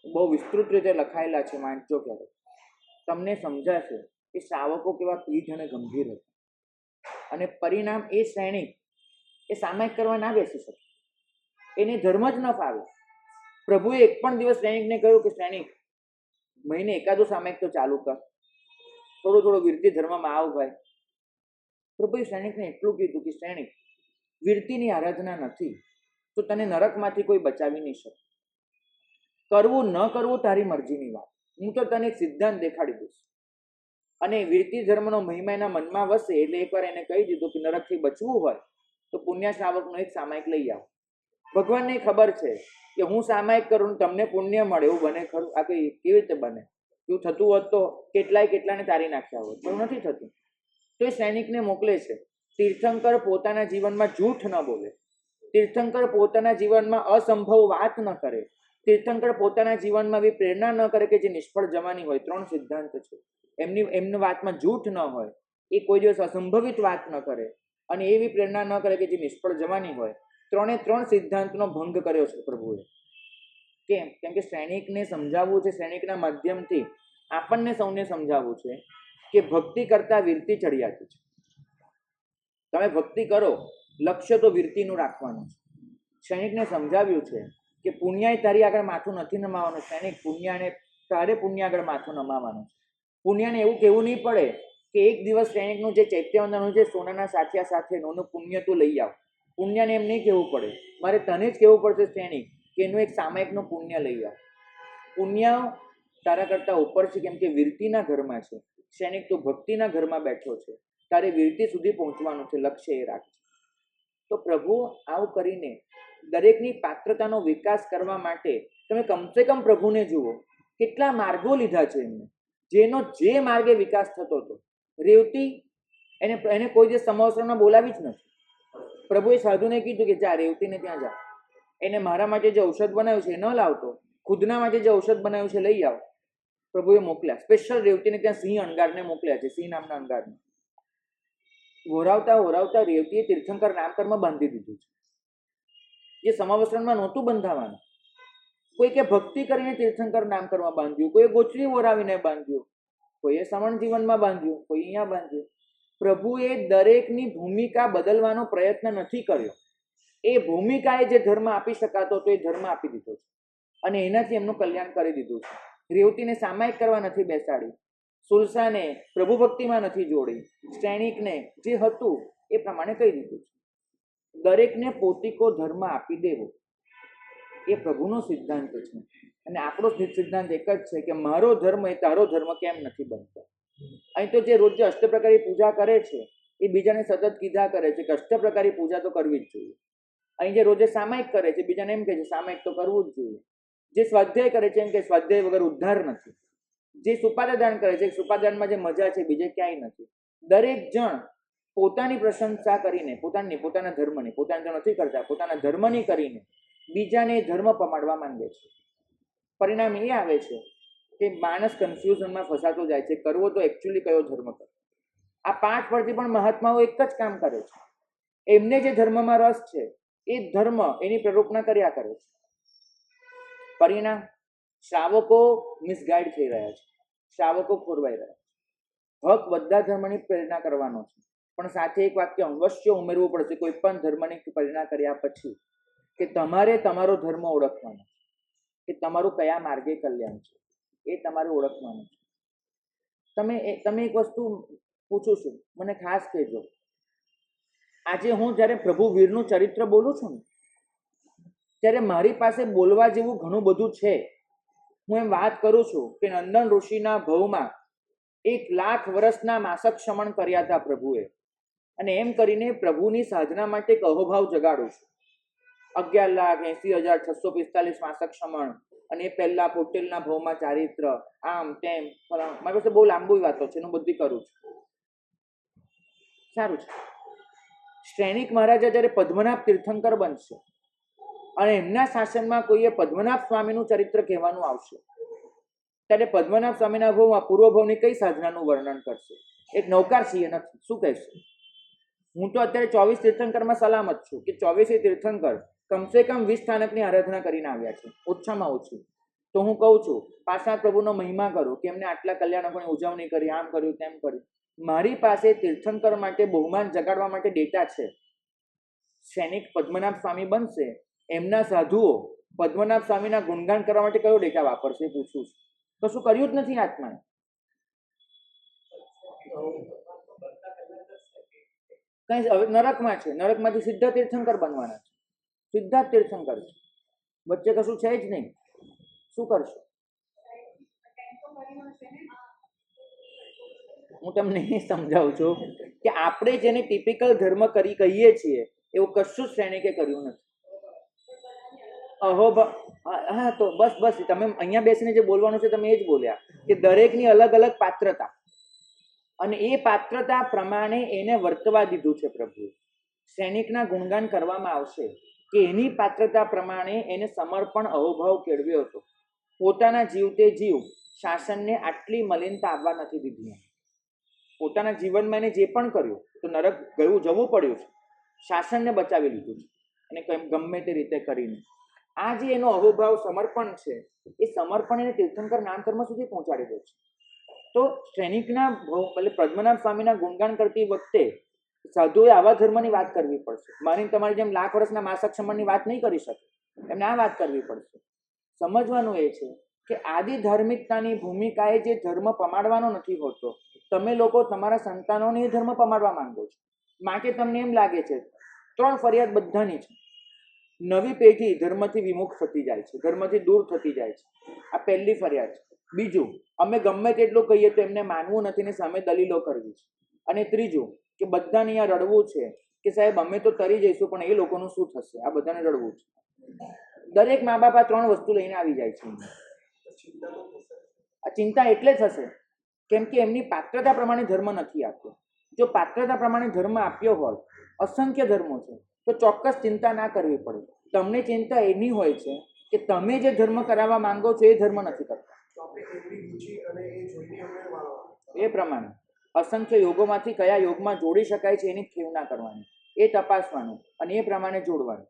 બહુ વિસ્તૃત રીતે લખાયેલા છે, વાંચજો ક્યારે, તમને સમજાશે કે શ્રાવકો કેવા પીઠ અને ગંભીર હતા. અને પરિણામ એ સૈનિક એ સામાયિક કરવા ના બેસી શકે, એને ધર્મ જ ન ફાવે. પ્રભુએ એક પણ દિવસ સૈનિકને કહ્યું કે સૈનિક મહિને એકાદું સામાયિક તો ચાલુ કર, થોડો વીરતી ધર્મમાં આવ ભાઈ. પ્રભુએ સૈનિકને એટલું કીધું કે સૈનિક વીરતીની આરાધના નથી તો તને નરકમાંથી કોઈ બચાવી નહીં શકે. કરવું ન કરવું તારી મરજીની વાત. હું તો તને એક સિદ્ધાંત દેખાડી દઈશ. અને વીરતી ધર્મનો મહિમા એના મનમાં વસે એટલે એકવાર એને કહી દીધું કે નરકથી બચવું હોય તો પુણ્ય શ્રાવકનો એક સામાયિક લઈ આવો. ભગવાનને ખબર છે કે હું સામાયિક કરું તમને પુણ્ય મળે, એવું બને ખરું? આ કઈ કેવી રીતે બને? એવું થતું હોત તો કેટલાને તારી નાખ્યા હોત, એવું નથી થતું. તો એ સૈનિકને મોકલે છે. તીર્થંકર પોતાના જીવનમાં જૂઠ ન બોલે, તીર્થંકર પોતાના જીવનમાં અસંભવ વાત ન કરે, તીર્થંકર પોતાના જીવનમાં એવી પ્રેરણા ન કરે કે જે નિષ્ફળ જવાની હોય. 3 સિદ્ધાંત છે. એમની વાતમાં જૂઠ ન હોય, એ કોઈ દિવસ અસંભવિત વાત ન કરે, અને એવી પ્રેરણા ન કરે કે જે નિષ્ફળ જવાની હોય. 3 સિદ્ધાંતનો ભંગ કર્યો છે પ્રભુએ. કેમ કે સૈનિકને સમજાવવું છે, સૈનિકના માધ્યમથી આપણને સૌને સમજાવવું છે કે ભક્તિ કરતા વીરતી ચડિયાતી છે. તમે ભક્તિ કરો, લક્ષ્ય તો વીરતીનું રાખવાનું છે. સૈનિકને સમજાવ્યું છે કે પુણ્યાય તારી આગળ માથું નથી નમાવાનું. સૈનિક પુણ્યાને તારે પુણ્ય આગળ માથું નમાવાનું છે. પુણ્યને એવું કહેવું નહીં પડે કે એક દિવસ સૈનિકનું જે ચૈત્યવંદનનું જે સોનાના સાથિયા સાથેનું પુણ્ય તું લઈ આવ. પુણ્યને એમ નહીં કહેવું પડે, મારે તને જ કહેવું પડશે સૈનિક કે એનું એક સામાયિકનું પુણ્ય લઈ આવ. પુણ્ય તારા કરતાં ઉપર છે, કેમ કે વીરતીના ઘરમાં છે. સૈનિક તો ભક્તિના ઘરમાં બેઠો છે, તારે વીરતી સુધી પહોંચવાનું છે, લક્ષ્ય એ રાખજે. તો પ્રભુ આવું કરીને દરેકની પાત્રતાનો વિકાસ કરવા માટે તમે કમસે કમ પ્રભુને જુઓ, કેટલા માર્ગો લીધા છે એમને, જેનો જે માર્ગે વિકાસ થતો હતો. રેવતી એને કોઈ દિવસ સમવસ્ત્રમાં બોલાવી જ નથી. પ્રભુએ સાધુને કીધું કે જા રેવતીને ત્યાં જા, એને મારા માટે જે ઔષધ બનાવ્યું છે એ ન લાવતો, ખુદના માટે જે ઔષધ બનાવ્યું છે લઈ આવ. પ્રભુએ મોકલ્યા, સ્પેશિયલ રેવતીને ત્યાં સિંહ અણગારને મોકલ્યા છે, સિંહ નામના અણગારને. હોરાવતા રેવતીએ તીર્થંકર નામકર્મ બાંધી દીધું છે, જે સમાવસ્ત્રમાં નહોતું બંધાવાનું. કોઈ કે ભક્તિ કરીને તીર્થંકર નામકર્મ બાંધ્યું, કોઈએ ગોચરી ઓરાવીને બાંધ્યું, કોઈએ શ્રમણ જીવનમાં બાંધ્યું, કોઈ અહીંયા બાંધ્યું. પ્રભુએ દરેકની ભૂમિકા બદલવાનો પ્રયત્ન નથી કર્યો. એ ભૂમિકાએ જે ધર્મ આપી શકાતો હતો એ ધર્મ આપી દીધો છે, અને એનાથી એમનું કલ્યાણ કરી દીધું છે. રેવતીને સામાયિક કરવા નથી બેસાડી, સુલસાને પ્રભુ ભક્તિમાં નથી જોડી, સૈનિકને જે હતું એ પ્રમાણે કહી દીધું છે. દરેકને પોતીકો ધર્મ આપી દેવો એ પ્રભુનો સિદ્ધાંત છે. અને આપણો સિદ્ધાંત એક જ છે કે મારો ધર્મ એ તારો ધર્મ કેમ નથી બનતો. અહીં તો જે રોજ અષ્ટપ્રકારની પૂજા કરે છે એ બીજાને સતત કીધા કરે છે કે અષ્ટપ્રકારી પૂજા તો કરવી જ જોઈએ. અહીં જે રોજે સામાયિક કરે છે બીજાને એમ કહે છે સામાયિક તો કરવું જ જોઈએ. જે સ્વાધ્યાય કરે છે એમ કે સ્વાધ્યાય વગર ઉદ્ધાર નથી. જે સુપાદાન કરે છે સુપાદાનમાં જે મજા છે બીજે ક્યાંય નથી. દરેક જણ પોતાની પ્રશંસા કરીને પોતાના ધર્મની પોતાને તો નથી કરતા, પોતાના ધર્મની કરીને બીજાને ધર્મ પમાડવા માંગે છે. પરિણામ એ આવે છે કે માણસ કન્ફ્યુઝનમાં ફસાતો જાય છે, કરવો તો એકચ્યુઅલી કયો ધર્મ કરવો. આ 5 વર્ષથી પણ મહાત્માઓ એક જ કામ કરે છે, એમને જે ધર્મમાં રસ છે એ ધર્મ એની પ્રરૂપના કર્યા કરે છે. પરિણામ શ્રાવકો મિસગાઈડ થઈ રહ્યા છે, શ્રાવકો ખોરવાઈ રહ્યા છે. હક બધા ધર્મની પ્રેરણા કરવાનો છે, પણ સાથે એક વાક્ય અવશ્ય ઉમેરવું પડશે કોઈ પણ ધર્મની પ્રેરણા કર્યા પછી કે તમારે તમારો ધર્મ ઓળખવાનો કે તમારું કયા માર્ગે કલ્યાણ છે એ તમારે ઓળખવાનું છે. તમે એક વસ્તુ પૂછું છું, મને ખાસ કહેજો. આજે હું જ્યારે પ્રભુ વીરનું ચરિત્ર બોલું છું ને ત્યારે મારી પાસે બોલવા જેવું ઘણું બધું છે. હું એમ વાત કરું છું કે નંદન ઋષિના ભવમાં 1,00,000 વર્ષના માસક શમન કર્યા હતા પ્રભુએ, અને એમ કરીને પ્રભુની સાધના માટે એક અહોભાવ જગાડું છું. 11,80,645 માસક શમન, અને એ પહેલા પોટેલના ભવમાં ચારિત્ર, આમ તેમ. મારી પાસે બહુ લાંબુ વાતો છે, હું બધી કરું છું. સારું છે. શ્રેણિક મહારાજા જ્યારે પદ્મનાભ તીર્થંકર બનશે અને એમના શાસનમાં કોઈએ પદ્મનાભ સ્વામીનું ચરિત્ર કહેવાનું આવશે ત્યારે પદ્મનાભ સ્વામીના ભવમાં પૂર્વ ભવની કઈ સાધનાનું વર્ણન કરશે? એક નૌકારસિંહ નથી, શું કહેશે? હું તો અત્યારે 24 તીર્થંકરમાં સલામત છું કે 24 તીર્થંકર કમસે કમ 20 સ્થાનકની આરાધના કરીને આવ્યા છે, ઓછામાં ઓછું. તો હું કહું છું પાછા પ્રભુનો મહિમા કરો કે એમને આટલા કલ્યાણકોની ઉજવણી કરી, આમ કર્યું તેમ કર્યું. મારી પાસે તીર્થંકર માટે બહુમાન જગાડવા માટે ડેટા છે. સૈનિક પદ્મનાભ સ્વામી બનશે, એમના સાધુઓ પદ્મનાભ સ્વામીના ગુણગાન કરવા માટે કયો ડેટા વાપરશે એ પૂછું છું. તો શું કર્યું જ નથી આત્માએ? કઈ હવે નરકમાં છે, નરકમાંથી સીધા તીર્થંકર બનવાના છે, સીધા તીર્થંકર છે, વચ્ચે કશું છે જ નહીં. શું કરશો? હું તમને એ સમજાવું છું કે આપણે જેને ટિપિકલ ધર્મ કરી કહીએ છીએ એવું કશું જ શ્રેણિકે કર્યું નથી. હા, તો બસ તમે અહીંયા બેસીને જે બોલવાનું છે તમે એ જ બોલ્યા કે દરેકની અલગ અલગ પાત્રતા, અને એ પાત્રતા પ્રમાણે એને વર્તવા દીધું છે પ્રભુએ. સૈનિકના ગુણગાન કરવામાં આવશે કે એની પાત્રતા પ્રમાણે એને સમર્પણ અહોભાવ કેળવ્યો હતો. પોતાના જીવતે જીવ શાસનને આટલી મલિનતા આવવા નથી દીધી. પોતાના જીવનમાં એને જે પણ કર્યું તો નરક જવું પડ્યું છે, શાસનને બચાવી લીધું છે, અને ગમે તે રીતે કરીને આ જે એનો અહોભાવ સમર્પણ છે એ સમર્પણ એને તીર્થંકર નામકર્મ સુધી પહોંચાડી દે છે. તો સૈનિકના એટલે પદ્મનાભ સ્વામીના ગુણગાન કરતી વખતે સાધુએ આવા ધર્મની વાત કરવી પડશે. મારી તમારી જેમ 1,00,000 વર્ષના માસક શમનની વાત નહીં કરી શકે, એમને આ વાત કરવી પડશે. સમજવાનું એ છે કે આદિ ધાર્મિકતાની ભૂમિકાએ જે ધર્મ પમાડવાનો નથી હોતો, તમે લોકો તમારા સંતાનોને એ ધર્મ પમાડવા માંગો છો. માટે તમને એમ લાગે છે 3 ફરિયાદ બધાની છે. નવી પેઢી ધર્મથી વિમુખ થતી જાય છે, ધર્મથી દૂર થતી જાય છે, આ પહેલી ફરિયાદ છે. બીજું, અમે ગમે તેટલું કહીએ તો એમને માનવું નથી ને સામે દલીલો કરવી છે. અને ત્રીજું કે બધાને અહીંયા રડવું છે કે સાહેબ અમે તો તરી જઈશું પણ એ લોકોનું શું થશે, આ બધાને રડવું છે. દરેક મા બાપ આ 3 વસ્તુ લઈને આવી જાય છે. આ ચિંતા એટલે થશે કેમ કે એમની પાત્રતા પ્રમાણે ધર્મ નથી આપ્યો. જો પાત્રતા પ્રમાણે ધર્મ આપ્યો હોય, અસંખ્ય ધર્મો છે, તો ચોક્કસ ચિંતા ના કરવી પડે. તમને ચિંતા એની હોય છે કે તમે જે ધર્મ કરાવવા માંગો છો એ ધર્મ નથી કરતા. એ પ્રમાણે અસંખ્ય યોગોમાંથી કયા યોગમાં જોડી શકાય છે એની ખેવ ના કરવાની, એ તપાસવાનું અને એ પ્રમાણે જોડવાનું.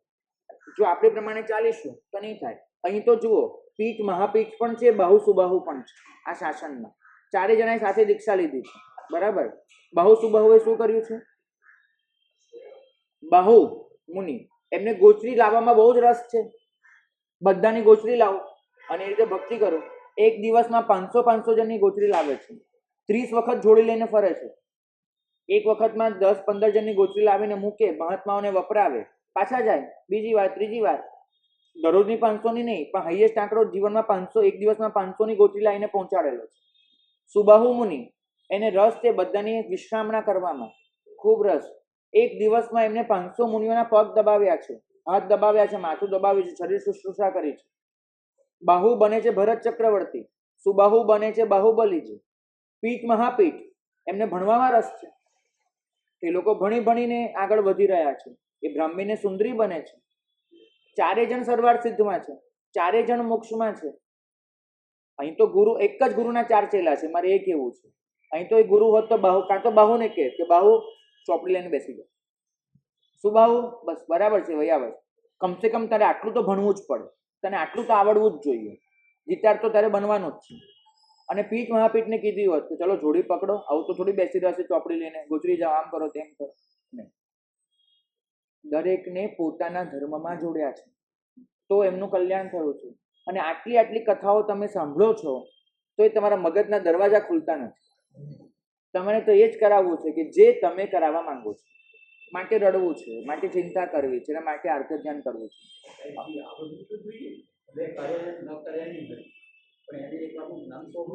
જો આપણે પ્રમાણે ચાલીશું તો નહીં થાય. અહીં તો જુઓ, પીઠ મહાપીઠ પણ છે, બાહુ સુબાહુ પણ છે. આ શાસનમાં 4 જણાએ સાથે દીક્ષા લીધી છે, બરાબર. બાહુ સુબાહુએ શું કર્યું છે? બાહુ મુનિ એમને ગોચરી લાવવામાં બહુ જ રસ છે. બધાની ગોચરી લાવો અને એ રીતે ભક્તિ કરો. એક દિવસમાં 500 જણની ગોચરી લાવે છે, 30 વખત જોડી લઈને ફરે છે. એક વખતમાં 10-15 જણની ગોચરી લાવીને મૂકે, મહાત્માઓને વપરાવે, પાછા જાય, બીજી વાર, ત્રીજી વાર. દરરોજની 500ની નહીં, પણ હાઈએસ્ટ આંકડો જીવનમાં 500, એક દિવસમાં 500ની ગોચરી લાવીને પહોંચાડેલો છે. સુબાહુ મુનિ એને રસ છે બધાની વિશ્રામણા કરવામાં, ખૂબ રસ. એક દિવસમાં એમને 500 મુનિઓના પગ દબાવ્યા છે, હાથ દબાવ્યા છે, માથું દબાવ્યું છે, શરીર શુશ્રૂષા કરી છે. બાહુ બને છે ભરત ચક્રવર્તી, સુબાહુ બને છે બાહુબલીજી, પીઠ મહાપીઠ. એમને ભણવામાં રસ છે. એ લોકો ભણી ભણીને આગળ વધી રહ્યા છે. એ બ્રાહ્મીને સુંદરી બને છે. 4 જણ સરવાળ સિદ્ધમાં છે, 4 જણ મોક્ષમાં છે. અહીં તો ગુરુ, એક જ ગુરુના 4 ચેલા છે. મારે એ કહેવું છે. અહીં તો એ ગુરુ હોત તો બાહુ, કાં તો બાહુને કે બાહુ ચોપડી લઈને બેસી જાય. શું બાહુ, બસ બરાબર છે વૈયાવર, કમસે કમ તારે આટલું તો ભણવું જ પડે, તને આટલું તો આવડવું જ જોઈએ, ગીતાર તો તારે બનવાનું જ છે. અને પીઠ મહાપીઠને કીધી હોત કે ચલો જોડી પકડો, આવું તો થોડી બેસી રહેશે ચોપડી લઈને, ગુજરી જાઓ, આમ કરો તેમ કરો. નહીં, દરેકને પોતાના ધર્મમાં જોડ્યા છે, તો એમનું કલ્યાણ થયું છે. અને આટલી આટલી કથાઓ તમે સાંભળો છો તો એ તમારા મગજના દરવાજા ખુલતા નથી. તમારે તો એ જ કરાવવું છે કે જે તમે કરાવવા માંગો છો. માટે રડવું છે, માટે ચિંતા કરવી છે, અને માટે આર્ત ધ્યાન કરવું છે.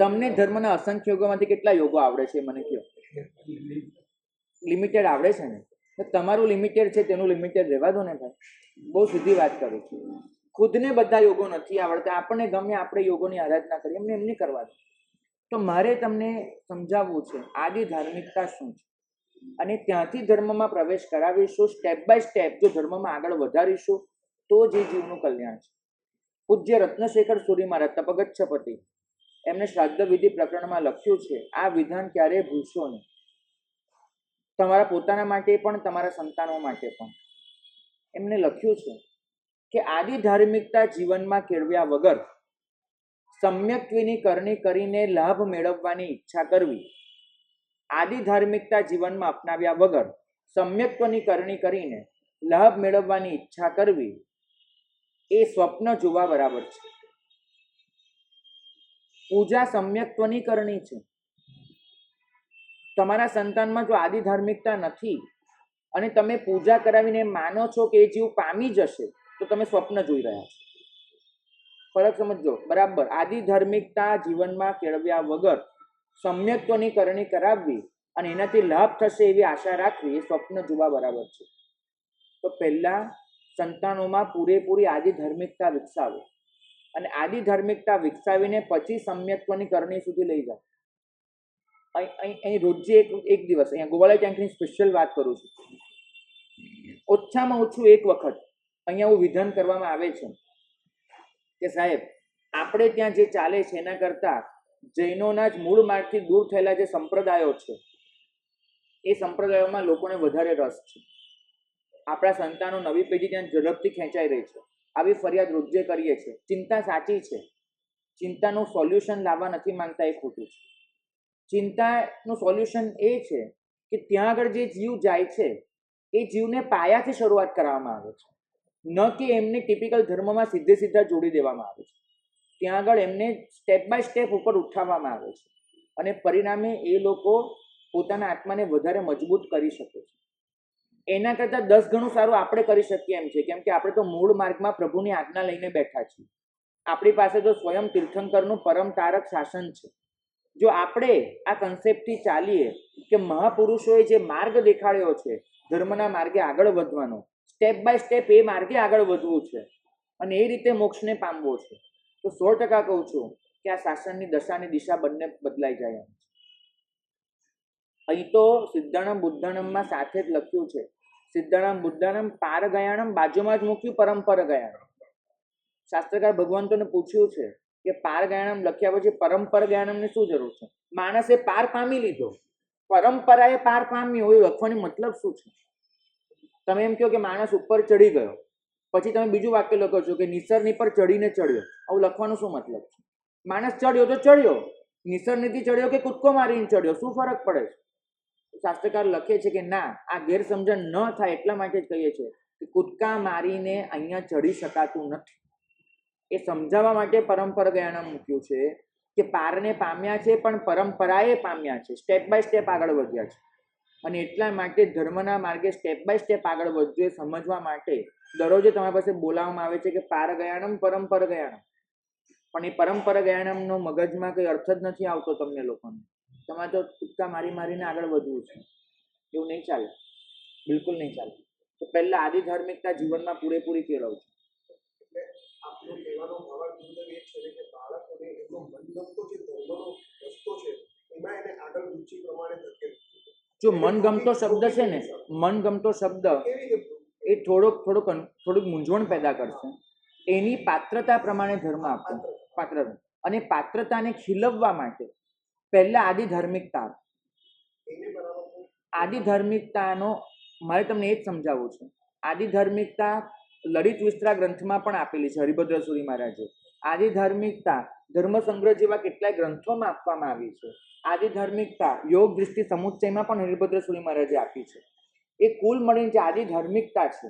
તમને ધર્મના અસંખ્ય યોગોમાંથી કેટલા યોગો આવડે છે મને કહો? લિમિટેડ આવડે છે ને? તમારું લિમિટેડ છે, તેનું લિમિટેડ રહેવા દો ને ભાઈ. બહુ સીધી વાત કરું છું. ખુદને બધા યોગો નથી આવડતા, આપણને ગમે આપણે યોગોની આરાધના કરીએ, એમને એમની કરવા દો. તો મારે તમને સમજાવવું છે આદિ ધાર્મિકતા શું છે, અને ત્યાંથી ધર્મમાં પ્રવેશ કરાવીશું. સ્ટેપ બાય સ્ટેપ જો ધર્મમાં આગળ વધારીશું તો જે જીવનું કલ્યાણ છે. પૂજ્ય રત્નશેખર સુરી મહારાજ તપગચ્છપતિ, એમને શ્રાદ્ધ વિધિ પ્રકરણમાં લખ્યું છે, આ વિધાન ક્યારેય ભૂલશો નહીં. તમારા પોતાના માટે પણ, તમારા સંતાનો માટે પણ. એમને લખ્યું છે કે આદિ ધાર્મિકતા જીવનમાં કેળવ્યા વગર સમ્યક્ત્વની કરણી કરીને લાભ મેળવવાની ઈચ્છા કરવી. આદિ ધાર્મિકતા જીવનમાં અપનાવ્યા વગર સમ્યક્ત્વની કરણી કરીને લાભ મેળવવાની ઈચ્છા કરવી એ સ્વપ્ન જોવા બરાબર છે. પૂજા સમ્યક્ત્વની કરણી છે. તમારા સંતાનમાં જો આદિ ધાર્મિકતા નથી અને તમે પૂજા કરાવીને માનો છો કે એ જીવ પામી જશે, તો તમે સ્વપ્ન જોઈ રહ્યા છો. ફરક સમજો બરાબર. આદિ ધાર્મિકતા જીવનમાં કેળવ્યા વગર સમ્યક્ત્વની કરણી કરાવવી અને એનાથી લાભ થશે એવી આશા રાખવી એ સ્વપ્ન જોવા બરાબર છે. તો પહેલા સંતાનોમાં પૂરેપૂરી આદિ ધાર્મિકતા વિકસાવો, અને આદિ ધાર્મિકતા વિકસાવીને પછી સમ્યક્ત્વની કરણી સુધી લઈ જાઓ. અહીં રોજે એક દિવસ અહીંયા ગોવાળિયા ટેન્કની સ્પેશિયલ વાત કરું છું. ઓછામાં ઓછું એક વખત અહીંયા એવું વિધાન કરવામાં આવે છે કે સાહેબ, આપણે ત્યાં જે ચાલે છે એના કરતાં જૈનોના જ મૂળ માર્ગથી દૂર થયેલા જે સંપ્રદાયો છે એ સંપ્રદાયોમાં લોકોને વધારે રસ છે. આપણા સંતાનો, નવી પેઢી ત્યાં ઝડપથી ખેંચાઈ રહી છે. આવી ફરિયાદ રોજે કરીએ છીએ. ચિંતા સાચી છે. ચિંતાનું સોલ્યુશન લાવવા નથી માંગતા, એ ખોટું છે. ચિંતાનું સોલ્યુશન એ છે કે ત્યાં આગળ જે જીવ જાય છે એ જીવને પાયાથી શરૂઆત કરવામાં આવે છે, ન કે એમને ટિપિકલ ધર્મમાં સીધે સીધા જોડી દેવામાં આવે છે. ત્યાં આગળ એમને સ્ટેપ બાય સ્ટેપ ઉપર ઉઠાવવામાં આવે છે, અને પરિણામે એ લોકો પોતાના આત્માને વધારે મજબૂત કરી શકે છે. એના કરતાં 10 ગણું સારું આપણે કરી શકીએ એમ છે, કેમ કે આપણે તો મૂળ માર્ગમાં પ્રભુની આજ્ઞા લઈને બેઠા છીએ. આપણી પાસે તો સ્વયં તીર્થંકરનું પરમ તારક શાસન છે. જો આપણે આ કન્સેપ્ટથી ચાલીએ કે મહાપુરુષોએ જે માર્ગ દેખાડ્યો છે ધર્મના માર્ગે આગળ વધવાનો, સ્ટેપ બાય સ્ટેપ એ માર્ગે આગળ વધવું છે અને એ રીતે મોક્ષને પામવો છે, તો 100% કહું છું કે આ શાસનની દશાની દિશા બંને બદલાઈ જાય એમ છે. અહીં તો સિદ્ધાણમ બુદ્ધાણમમાં સાથે જ લખ્યું છે, સિદ્ધાણમ બુદ્ધાણમ પાર ગયાણમ, બાજુમાં જ મૂક્યું પરંપર ગયાણમ. શાસ્ત્રકાર ભગવંતોને પૂછ્યું છે કે પાર ગયાણમ લખ્યા પછી પરંપર ગયાણમની શું જરૂર છે? માણસે પાર પામી લીધો, પરંપરાએ પાર પામ્યો, એ લખવાની મતલબ શું છે? તમે એમ કહો કે માણસ ઉપર ચડી ગયો, પછી તમે બીજું વાક્ય લખો છો કે નિસરની પર ચડીને ચડ્યો. આવું લખવાનું શું મતલબ છે? માણસ ચડ્યો તો ચડ્યો, નિસરણીથી ચડ્યો કે કૂદકો મારીને ચડ્યો, શું ફરક પડે છે? શાસ્ત્રકાર લખે છે કે ના, આ ગેરસમજણ ન થાય એટલા માટે જ કહીએ છીએ કે કૂદકા મારીને અહીંયા ચડી શકાતું નથી. એ સમજાવવા માટે પરંપરા ગયાણમ મૂક્યું છે કે પારને પામ્યા છે પણ પરંપરાએ પામ્યા છે, સ્ટેપ બાય સ્ટેપ આગળ વધ્યા છે. અને એટલા માટે ધર્મના માર્ગે સ્ટેપ બાય સ્ટેપ આગળ વધજો એ સમજવા માટે દરરોજે તમારી પાસે બોલાવવામાં આવે છે કે પાર ગયાણમ પરંપર ગયાણમ. પણ એ પરંપરા ગયાણમનો મગજમાં કંઈ અર્થ જ નથી આવતો તમને લોકોને. તમારે તો કૂદકા મારી મારીને આગળ વધવું છે. એવું નહીં ચાલે, બિલકુલ નહીં ચાલે. તો પહેલા આદિ ધાર્મિકતા જીવનમાં પૂરેપૂરી કેળવજો. એટલે આપનો કહેવાનો ભાવાર્થ એ છે કે બાળકોને એમનો મનગમતો જે ધર્મનો રસ્તો છે એમાં એને આગળ રુચિ પ્રમાણે ધકેલ. જો મનગમતો શબ્દ છે ને, મનગમતો શબ્દ એ થોડુંક મૂંઝવણ પેદા કરશે. એની પાત્રતા પ્રમાણે ધર્મ આપો, પાત્રતા. અને પાત્રતાને ખીલવવા માટે પહેલા આદિ ધાર્મિકતા. આદિ ધાર્મિકતાનો મારે તમને એ જ સમજાવવું છે. આદિ ધાર્મિકતા લલિત વિસ્તરા ગ્રંથમાં પણ આપેલી છે હરિભદ્ર સુરી મહારાજે. આદિ ધાર્મિકતા ધર્મસંગ્રહ જેવા કેટલાય ગ્રંથોમાં આપવામાં આવી છે. આદિ ધાર્મિકતા યોગ દૃષ્ટિ સમુચ્ચયમાં પણ હરિભદ્ર સુરી મહારાજે આપી છે. એ કુલ મળીને જે આદિ ધાર્મિકતા છે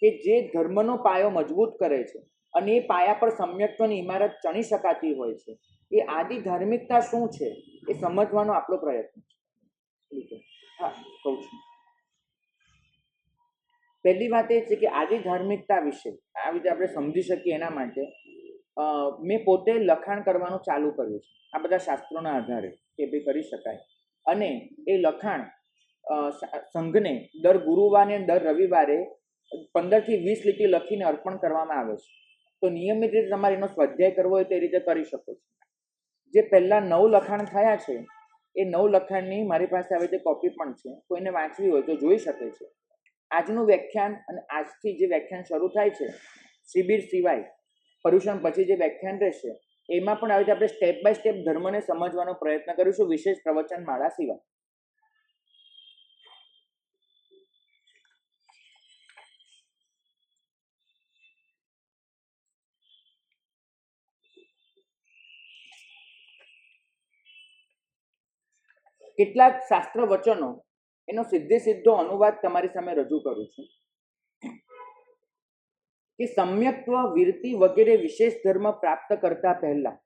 કે જે ધર્મનો પાયો મજબૂત કરે છે અને એ પાયા પર સમ્યક્ત્વની ઇમારત ચણી શકાતી હોય છે, એ આદિ ધાર્મિકતા શું છે એ સમજવાનો આપણો પ્રયત્ન છે. હા, કહું છું. પહેલી વાત એ છે કે આદિ ધાર્મિકતા વિશે આ રીતે આપણે સમજી શકીએ એના માટે મેં પોતે લખાણ કરવાનું ચાલુ કર્યું છે આ બધા શાસ્ત્રોના આધારે કે ભાઈ કરી શકાય. અને એ લખાણ સંઘને દર ગુરુવારે દર રવિવારે 15 થી 20 લીટી લખીને અર્પણ કરવામાં આવે છે. તો નિયમિત રીતે તમારે એનો સ્વાધ્યાય કરવો હોય તે રીતે કરી શકો છો. જે પહેલાં 9 લખાણ થયા છે એ 9 લખાણની મારી પાસે આવી રીતે કોપી પણ છે. કોઈને વાંચવી હોય તો જોઈ શકે છે. આજનું વ્યાખ્યાન અને આજથી જે વ્યાખ્યાન શરૂ થાય છે શિબિર સિવાય પર્યુષણ પછી જે વ્યાખ્યાન રહેશે એમાં પણ આવી રીતે આપણે સ્ટેપ બાય સ્ટેપ ધર્મને સમજવાનો પ્રયત્ન કરીશું, વિશેષ પ્રવચન માળા સિવાય. કેટલાક શાસ્ત્ર વચનો એનો સીધો અનુવાદ તમારી સામે રજૂ કરું છું કે સમ્યક્ત્વ, વિરતિ વગેરે વિશેષ ધર્મ પ્રાપ્ત કરતા પહેલા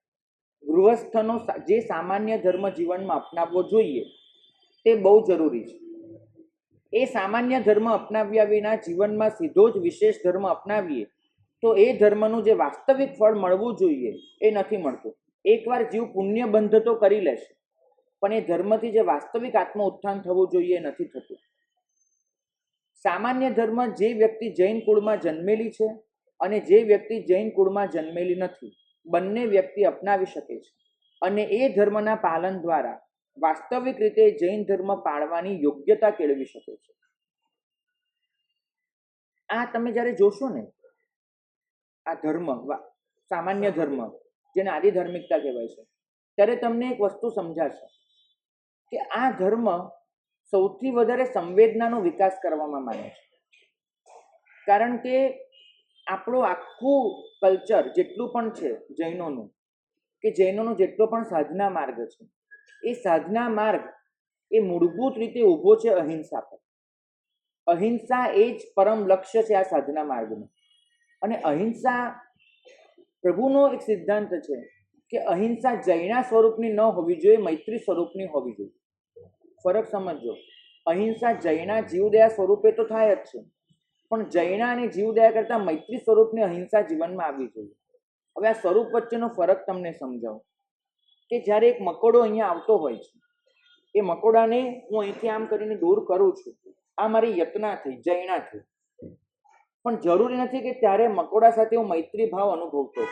ગૃહસ્થનો જે સામાન્ય ધર્મ જીવનમાં અપનાવવો જોઈએ તે બહુ જરૂરી છે. એ સામાન્ય ધર્મ અપનાવ્યા વિના જીવનમાં સીધો જ વિશેષ ધર્મ અપનાવીએ તો એ ધર્મનું જે વાસ્તવિક ફળ મળવું જોઈએ એ નથી મળતું. એકવાર જીવ પુણ્ય બંધ તો કરી લેશે પણ એ ધર્મથી જે વાસ્તવિક આત્મ ઉત્થાન થવું જોઈએ એ નથી થતું. સામાન્ય ધર્મ જે વ્યક્તિ જૈન કુળમાં જન્મેલી છે અને જે વ્યક્તિ જૈન કુળમાં જન્મેલી નથી બંને વ્યક્તિ અપનાવી શકે છે અને એ ધર્મના પાલન દ્વારા વાસ્તવિક રીતે જૈન ધર્મ પાળવાની યોગ્યતા કેળવી શકે છે. આ તમે જ્યારે જોશો ને આ ધર્મ સામાન્ય ધર્મ જેને આદિ ધાર્મિકતા કહેવાય છે ત્યારે તમને એક વસ્તુ સમજાશે કે આ ધર્મ સૌથી વધારે સંવેદનાનો વિકાસ કરવામાં માને છે. કારણ કે આપણું આખું કલ્ચર જેટલું પણ છે જૈનોનું, કે જૈનોનો જેટલો પણ સાધના માર્ગ છે એ સાધના માર્ગ એ મૂળભૂત રીતે ઊભો છે અહિંસા પર. અહિંસા એ જ પરમ લક્ષ્ય છે આ સાધના માર્ગનું. અને અહિંસા પ્રભુનો એક સિદ્ધાંત છે કે અહિંસા જૈના સ્વરૂપની ન હોવી જોઈએ, મૈત્રી સ્વરૂપની હોવી જોઈએ. ફરક સમજો. અહિંસા જૈના જીવદયા સ્વરૂપે તો થાય જ છે પણ જૈના અને જીવદયા કરતાં મૈત્રી સ્વરૂપની અહિંસા જીવનમાં આવવી જોઈએ. હવે આ સ્વરૂપ વચ્ચેનો ફરક તમને સમજાવું કે જ્યારે એક મકોડો અહીંયા આવતો હોય છે એ મકોડાને હું અહીંથી આમ કરીને દૂર કરું છું, આ મારી યત્ના થઈ, જૈના થઈ. પણ જરૂરી નથી કે ત્યારે મકોડા સાથે હું મૈત્રી ભાવ અનુભવતો.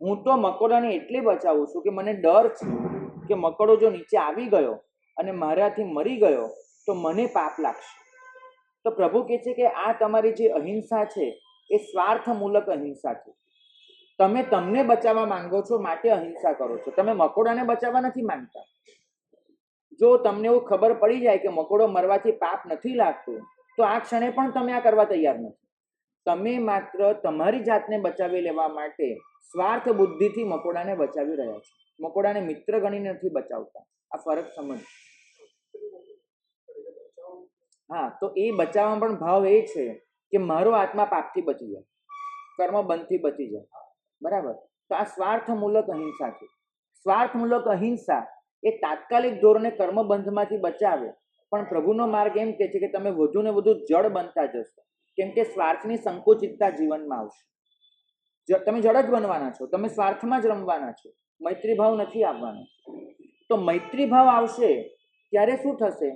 હું તો મકોડાને એટલે બચાવું છું કે મને ડર છે કે મકોડો જો નીચે આવી ગયો અને મારાથી મરી ગયો તો મને પાપ લાગશે. તો પ્રભુ કહે છે કે આ તમારી જે અહિંસા છે એ સ્વાર્થમૂલક અહિંસા છે. તમે તમને બચાવવા માંગો છો માટે અહિંસા કરો છો, તમે મકોડાને બચાવવા નથી માંગતા. જો તમને એવું ખબર પડી જાય કે મકોડો મરવાથી પાપ નથી લાગતું તો આ ક્ષણે પણ તમે આ કરવા તૈયાર નથી. તમે માત્ર તમારી જાતને બચાવી લેવા માટે સ્વાર્થ બુદ્ધિથી મકોડાને બચાવી રહ્યા છો. મકોડાને મિત્ર ગણીને નથી બચાવતા. આ ફરક સમજ. હા, તો એ બચાવવામાં પણ ભાવ એ છે કે મારો આત્મા પાપથી બચી જાય, કર્મ બંધથી બચી જાય. બરાબર? તો આ સ્વાર્થમૂલક અહિંસા છે. સ્વાર્થમૂલક અહિંસા એ તાત્કાલિક ધોરણે કર્મબંધમાંથી બચાવે પણ પ્રભુનો માર્ગ એમ કહે છે કે તમે વધુ ને વધુ જડ બનતા જશો કેમ કે સ્વાર્થની સંકુચિતતા જીવનમાં આવશે. તમે જડ જ બનવાના છો, તમે સ્વાર્થમાં જ રમવાના છો, મૈત્રી ભાવ નથી આવવાનો. તો મૈત્રી ભાવ આવશે ત્યારે શું થશે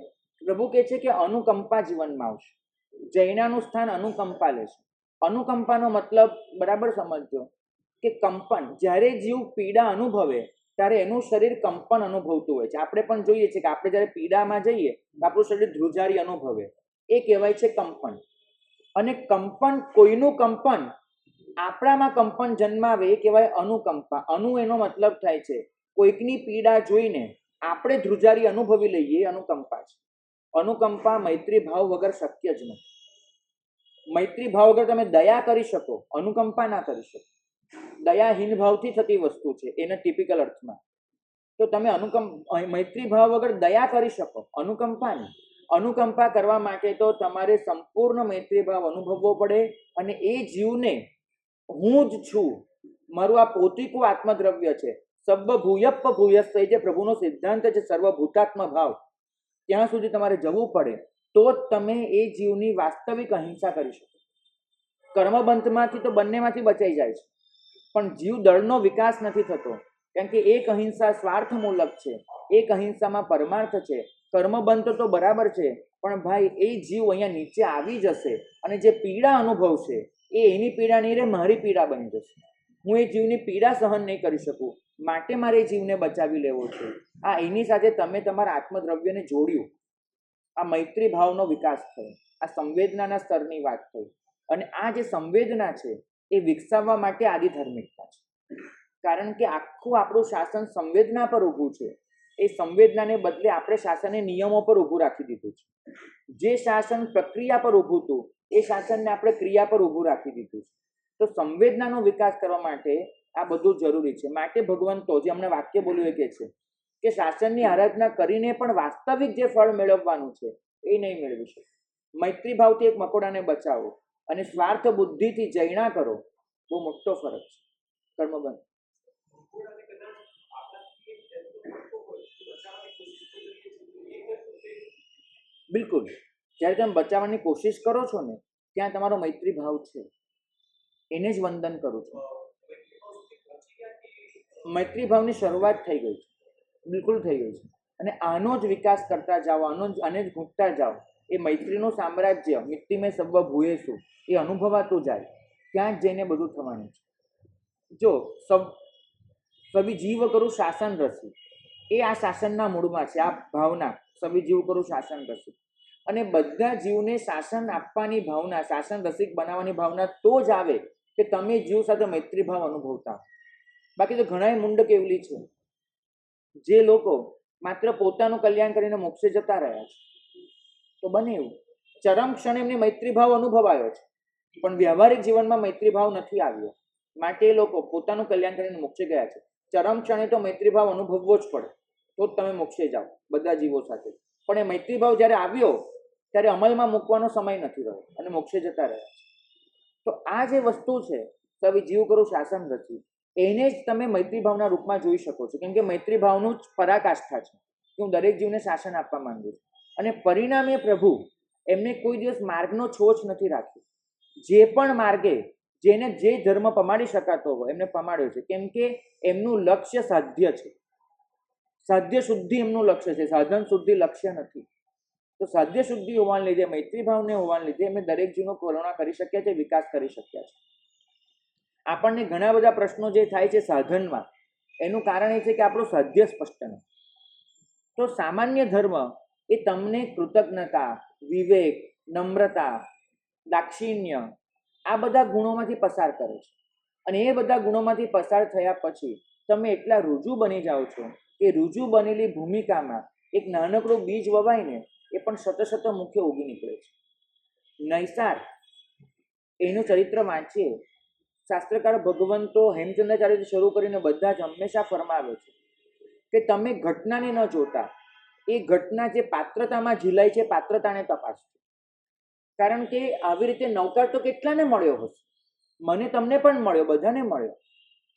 પ્રભુ કહે છે કે અનુકંપા જીવનમાં આવશે. જૈનાનું સ્થાન અનુકંપા લેશે. અનુકંપાનો મતલબ બરાબર સમજજો કે કંપન. જ્યારે જીવ પીડા અનુભવે ત્યારે એનું શરીર કંપન અનુભવતું હોય છે. આપણે પણ જોઈએ છીએ કે આપણે જ્યારે પીડામાં જઈએ તો આપણું શરીર ધ્રુજારી અનુભવે. એ કહેવાય છે કંપન. અને કંપન, કોઈનું કંપન આપણામાં કંપન જન્માવે એ કહેવાય અનુકંપા. એનો મતલબ થાય છે કોઈકની પીડા જોઈને આપણે ધ્રુજારી અનુભવી લઈએ, અનુકંપા છે. અનુકંપા મૈત્રી ભાવ વગર શક્ય જ નથી. મૈત્રી ભાવ વગર તમે દયા કરી શકો, અનુકંપા ના કરી શકો. દયાહીન ભાવથી થતી વસ્તુ છે એના ટિપિકલ અર્થમાં. તો તમે મૈત્રી ભાવ વગર દયા કરી શકો, અનુકંપા નહીં. અનુકંપા કરવા માટે તો તમારે સંપૂર્ણ મૈત્રી ભાવ અનુભવવો પડે અને એ જીવને હું જ છું, મારું આ પોતિકું આત્મદ્રવ્ય છે, સબ્બ ભૂયપ્પ ભૂયસ્થ, એ જે પ્રભુનો સિદ્ધાંત છે સર્વભૂતાત્મ ભાવ, ત્યાં સુધી તમારે જવું પડે. તો જ તમે એ જીવની વાસ્તવિક અહિંસા કરી શકો. કર્મબંધમાંથી તો બંનેમાંથી બચાઈ જાય છે, પણ જીવ દળનો વિકાસ નથી થતો. કારણ કે એક અહિંસા સ્વાર્થમૂલક છે, એક અહિંસામાં પરમાર્થ છે. કર્મબંધ તો બરાબર છે, પણ ભાઈ એ જીવ અહીંયા નીચે આવી જશે અને જે પીડા અનુભવશે એ એની પીડા નહીં રહે, મારી પીડા બની જશે. હું એ જીવની પીડા સહન નહીં કરી શકું, માટે મારે એ જીવને બચાવી લેવો છે. આ એની સાથે તમે તમારા આત્મદ્રવ્યને જોડ્યું, આ મૈત્રી ભાવનો વિકાસ થયો, આ સંવેદનાના સ્તરની વાત થઈ. અને આ જે સંવેદના છે એ વિકસાવવા માટે આદિધાર્મિકતા છે. કારણ કે આખું આપણું શાસન સંવેદના પર ઊભું છે. એ સંવેદનાને બદલે આપણે શાસનને નિયમો પર ઊભું રાખી દીધું છે. જે શાસન પ્રક્રિયા પર ઊભું હતું એ શાસનને આપણે ક્રિયા પર ઊભું રાખી દીધું છે. તો સંવેદનાનો વિકાસ કરવા માટે આ બધું જરૂરી છે. માટે ભગવંતો જે અમને વાક્ય બોલ્યું એ કહે છે કે શાસનની આરાધના કરીને પણ વાસ્તવિક જે ફળ મેળવવાનું છે એ નહીં મેળવી શકે. મૈત્રી ભાવથી એક મકોડાને બચાવો અને સ્વાર્થ બુદ્ધિથી જૈણા કરો, બહુ મોટો ફરક છે. કર્મબંધ બિલકુલ. જ્યારે તમે બચાવવાની કોશિશ કરો છો ને ત્યાં તમારો મૈત્રી ભાવ છે, એને જ વંદન કરું છું. મૈત્રી ભાવની શરૂઆત થઈ ગઈ છે, બિલકુલ થઈ ગઈ છે. અને આનો જ વિકાસ કરતા જાઓ, આને જ ઘૂંટતા જાઓ. એ મૈત્રીનું સામ્રાજ્ય મિટ્ટી મેં સર્વ ભૂયેશું એ અનુભવાતું જાય, ત્યાં જ જઈને બધું થવાનું છે. જો સવી જીવ કરું શાસન રસી, એ આ શાસનના મૂળમાં છે. આ ભાવના સવી જીવ કરું શાસન રસી, અને બધા જીવને શાસન આપવાની ભાવના, શાસન રસિક બનાવવાની ભાવના તો જ આવે કે તમે જીવ સાથે મૈત્રી ભાવ અનુભવતા. બાકી તો ઘણા મુંડ કેવલી છે જે લોકો માત્ર પોતાનું કલ્યાણ કરીને મોક્ષે જતા રહ્યા છે. તો બને એવું ચરમ ક્ષણે એમને મૈત્રી ભાવ અનુભવાયો છે, પણ વ્યવહારિક જીવનમાં મૈત્રી ભાવ નથી આવ્યો. માટે એ લોકો પોતાનું કલ્યાણ કરીને મોક્ષે ગયા છે. ચરમ ક્ષણે તો મૈત્રી ભાવ અનુભવવો જ પડે, તો જ તમે મોક્ષે જાઓ બધા જીવો સાથે. પણ એ મૈત્રી ભાવ જ્યારે આવ્યો ત્યારે અમલમાં મૂકવાનો સમય નથી રહ્યો અને મોક્ષે જતા રહ્યા છે. તો આ જે વસ્તુ છે સવી જીવ કરું શાસન રચી, એને જ તમે મૈત્રી ભાવના રૂપમાં જોઈ શકો છો. કેમ કે મૈત્રી ભાવનું જ પરાકાષ્ઠા છે કે હું દરેક જીવને શાસન આપવા માંગુ છું. અને પરિણામે પ્રભુ એમને કોઈ દિવસ માર્ગનો છોછ નથી રાખ્યો. જે પણ માર્ગે જેને જે ધર્મ પમાડી શકાતો હોય એમને પમાડ્યો છે. કેમ કે એમનું લક્ષ્ય સાધ્ય છે, સાધ્ય શુદ્ધિ એમનું લક્ષ્ય છે, સાધન શુદ્ધિ લક્ષ્ય નથી. તો સાધ્ય શુદ્ધિ હોવાને લીધે, મૈત્રી ભાવને હોવાને લીધે એમને દરેક જીવનો કરુણા કરી શક્યા છે, વિકાસ કરી શક્યા છે. આપણને ઘણા બધા પ્રશ્નો જે થાય છે સાધનમાં, એનું કારણ એ છે કે આપણું સાધ્ય સ્પષ્ટ નથી. તો સામાન્ય ધર્મ એ તમને કૃતજ્ઞતા, વિવેક, નમ્રતા, દાક્ષિણ્ય આ બધા ગુણોમાંથી પસાર કરે છે. અને એ બધા ગુણોમાંથી પસાર થયા પછી તમે એટલા રુજુ બની જાઓ છો કે રુજુ બનેલી ભૂમિકામાં એક નાનકડું બીજ વવાય ને એ પણ શત મુખ્ય ઉગી નીકળે છે. નૈસાર એનું ચરિત્ર વાંચીએ, શાસ્ત્રકાર ભગવંતો હેમચંદ્રાચાર્યથી શરૂ કરીને બધા જ હંમેશા ફરમાવે છે કે તમે ઘટનાને ન જોતા, એ ઘટના જે પાત્રતામાં ઝીલાય છે પાત્રતાને તપાસજો. કારણ કે આવી રીતે નવકાર તો કેટલાને મળ્યો હશે, મને તમને પણ મળ્યો, બધાને મળ્યો.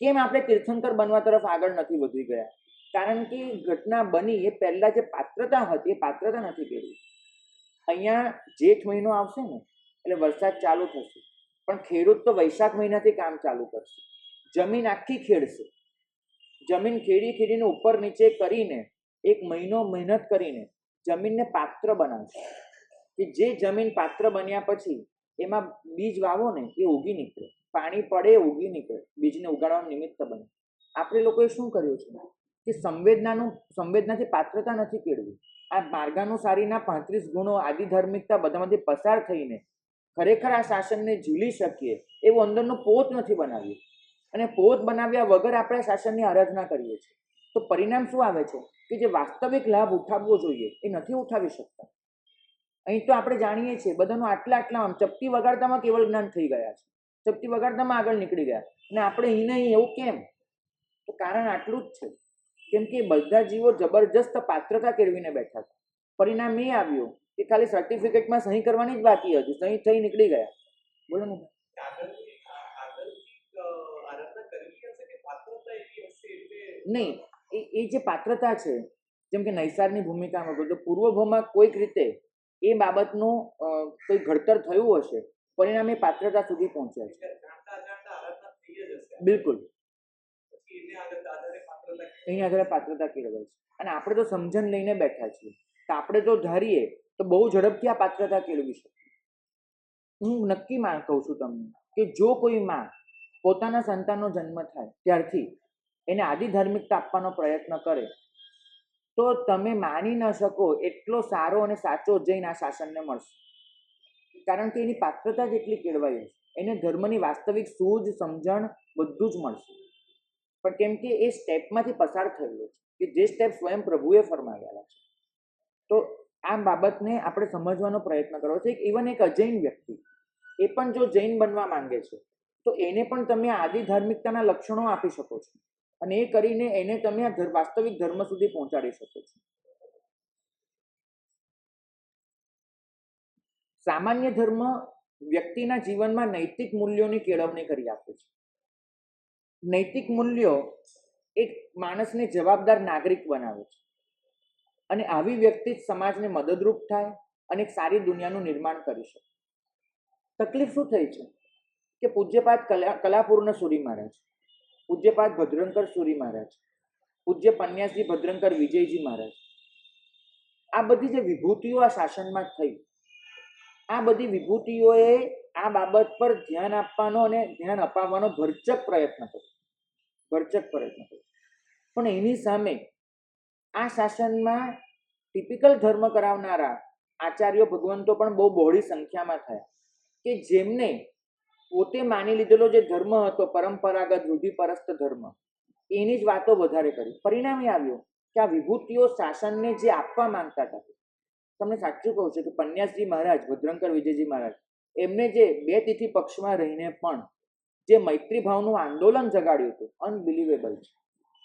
કેમ આપણે તીર્થંકર બનવા તરફ આગળ નથી વધી ગયા? કારણ કે ઘટના બની એ પહેલાં જે પાત્રતા હતી એ પાત્રતા નથી કરી. અહીંયા જેઠ મહિનો આવશે ને એટલે વરસાદ ચાલુ થશે, પણ ખેડૂત તો વૈશાખ મહિનાથી કામ ચાલુ કરશે. જમીન આખી ખેડશે, જમીન ખેડીને ઉપર નીચે કરીને એક મહિનો મહેનત કરીને જમીનને પાત્ર બનાવશે કે જે જમીન પાત્ર બન્યા પછી એમાં બીજ વાવો ને એ ઉગી નીકળે, પાણી પડે એ ઉગી નીકળે, બીજને ઉગાડવાનું નિમિત્ત બને. આપણે લોકોએ શું કર્યું છે કે સંવેદનાથી પાત્રતા નથી કેળવી. આ માર્ગાનુસારીના 35 ગુણો આદિધાર્મિકતા બધામાંથી પસાર થઈને ખરેખર આ શાસનને ઝીલી શકીએ એવું અંદરનો પોત નથી બનાવ્યું. અને પોત બનાવ્યા વગર આપણે શાસનની આરાધના કરીએ છીએ તો પરિણામ શું આવે છે કે જે વાસ્તવિક લાભ ઉઠાવવો જોઈએ એ નથી ઉઠાવી શકતા. અહીં તો આપણે જાણીએ છીએ બધાનું આટલા આમ ચપટી વગાડતામાં કેવળ જ્ઞાન થઈ ગયા છે, ચપટી વગાડતામાં આગળ નીકળી ગયા, અને આપણે અહીં નહીં એવું કેમ? તો કારણ આટલું જ છે, કેમ કે બધા જીવો જબરજસ્ત પાત્રતા કેળવીને બેઠા હતા. પરિણામ એ આવ્યું કે ખાલી સર્ટિફિકેટમાં સહી કરવાની જ બાકી હતી, સહી થઈ નીકળી ગયા. બોલો ને. નહીં, એ જે પાત્રતા છે, જેમ કે નૈસારની ભૂમિકામાં કહ્યું તો પૂર્વભોમાં કોઈક રીતે એ બાબતનું કોઈ ઘડતર થયું હશે, પરિણામે પાત્રતા સુધી પહોંચ્યા છે. બિલકુલ એની આધારે પાત્રતા કેળવાય છે. અને આપણે તો સમજણ લઈને બેઠા છીએ કે આપણે તો ધારીએ તો બહુ ઝડપથી આ પાત્રતા કેળવી શકીએ. હું નક્કી કહું છું તમને કે જો કોઈ માં પોતાના સંતાનનો જન્મ થાય ત્યારથી એને આદિ ધાર્મિકતા આપવાનો પ્રયત્ન કરે તો તમે માની ન શકો એટલો સારો અને સાચો જૈન આ શાસનને મળશે. કારણ કે એની પાત્રતા જ એટલી કેળવાઈ હશે, એને ધર્મની વાસ્તવિક સૂઝ સમજણ બધું જ મળશે. પણ કેમ કે એ સ્ટેપમાંથી પસાર થયેલો છે કે જે સ્ટેપ સ્વયં પ્રભુએ ફરમાવેલા છે. તો આ બાબતને આપણે સમજવાનો પ્રયત્ન કરવો છે. ઇવન એક અજૈન વ્યક્તિ એ પણ જો જૈન બનવા માંગે છે તો એને પણ તમે આદિ ધાર્મિકતાના લક્ષણો આપી શકો છો અને એ કરીને એને તમે આ વાસ્તવિક ધર્મ સુધી પહોંચાડી શકો છો. સામાન્ય ધર્મ વ્યક્તિના જીવનમાં નૈતિક મૂલ્યોની કેળવણી કરી આપે છે. નૈતિક મૂલ્યો એક માણસને જવાબદાર નાગરિક બનાવે છે અને આવી વ્યક્તિ જ સમાજને મદદરૂપ થાય અને એક સારી દુનિયાનું નિર્માણ કરી શકે. તકલીફ શું થઈ છે કે પૂજ્યપાદ કલાપૂર્ણ સુરી મહારાજ, પૂજ્યપાદ ભદ્રંકર સુરી મહારાજ, પૂજ્ય પન્યાસજી ભદ્રંકર વિજયજી મહારાજ, આ બધી જે વિભૂતિઓ આ શાસનમાં થઈ, આ બધી વિભૂતિઓએ આ બાબત પર ધ્યાન આપવાનો અને ધ્યાન અપાવવાનો ભરચક પ્રયત્ન કર્યો. પણ એની સામે આ શાસનમાં ટિપિકલ ધર્મ કરાવનારા આચાર્યો ભગવંતો પણ બહુ બહોળી સંખ્યામાં થયા કે જેમને પોતે માની લીધેલો જે ધર્મ હતો પરંપરાગત રૂઢિપરસ્ત ધર્મ, એની જ વાતો વધારે કરી. પરિણામે આવ્યું કે આ વિભૂતિઓ શાસનને જે આપવા માંગતા હતા, તમને સાચું કહું છું કે પન્યાસજી મહારાજ, ભદ્રંકર વિજયજી મહારાજ, એમને જે 2 તિથિ પક્ષમાં રહીને પણ જે મૈત્રી ભાવનું આંદોલન જગાડ્યું હતું, અનબિલિવેબલ છે.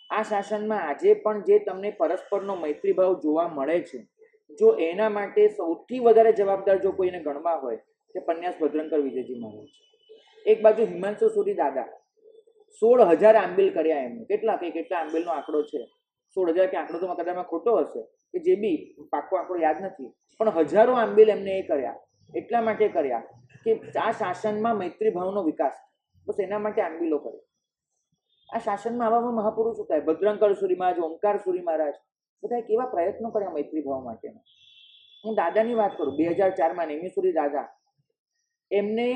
આ શાસનમાં આજે પણ જે તમને પરસ્પરનો મૈત્રી ભાવ જોવા મળે છે, જો એના માટે સૌથી વધારે જવાબદાર જો કોઈને ગણવા હોય કે પન્યાસ ભદ્રંકર વિજયજી મહારાજ. એક બાજુ હિમાંશુ સુરી દાદા 16,000 આંબિલ કર્યા એમને. કેટલા આંબિલનો આંકડો છે? 16,000 કે આંકડો તો કદાચ ખોટો હશે કે જે બી પાકો આંકડો યાદ નથી, પણ હજારો આંબિલ એમને એ કર્યા. એટલા માટે કર્યા કે આ શાસનમાં મૈત્રી ભાવનો વિકાસ, બસ એના માટે આંબિલો કર્યા. આ શાસનમાં આવા મહાપુરુષો થાય, ભદ્રંકર સુરી મહારાજ, ઓમકાર સુરી મહારાજ, બધા કેવા પ્રયત્નો કર્યા મૈત્રી ભાવ માટેના. હું દાદાની વાત કરું, 2004માં નેમિસુરી દાદા, એમને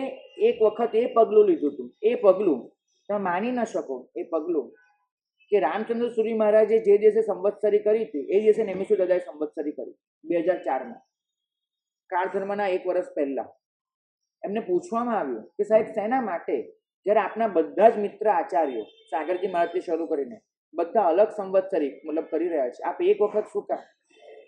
એક વખત એ પગલું લીધું હતું. એ પગલું તમે માની ન શકો, એ પગલું કે રામચંદ્ર સુરી મહારાજે જે દિવસે સંવત્સરી કરી હતી એ દિવસે નેમિસુરી દાદાએ સંવત્સરી કરી 2004માં, કાળ ધર્મના 1 વર્ષ પહેલા. એમને પૂછવામાં આવ્યું કે સાહેબ શેના માટે, જ્યારે આપના બધા જ મિત્ર આચાર્યો સાગરજી મહારાજથી શરૂ કરીને બધા અલગ સંવત્સરી મતલબ કરી રહ્યા છે, આપ એક વખત શું કામ?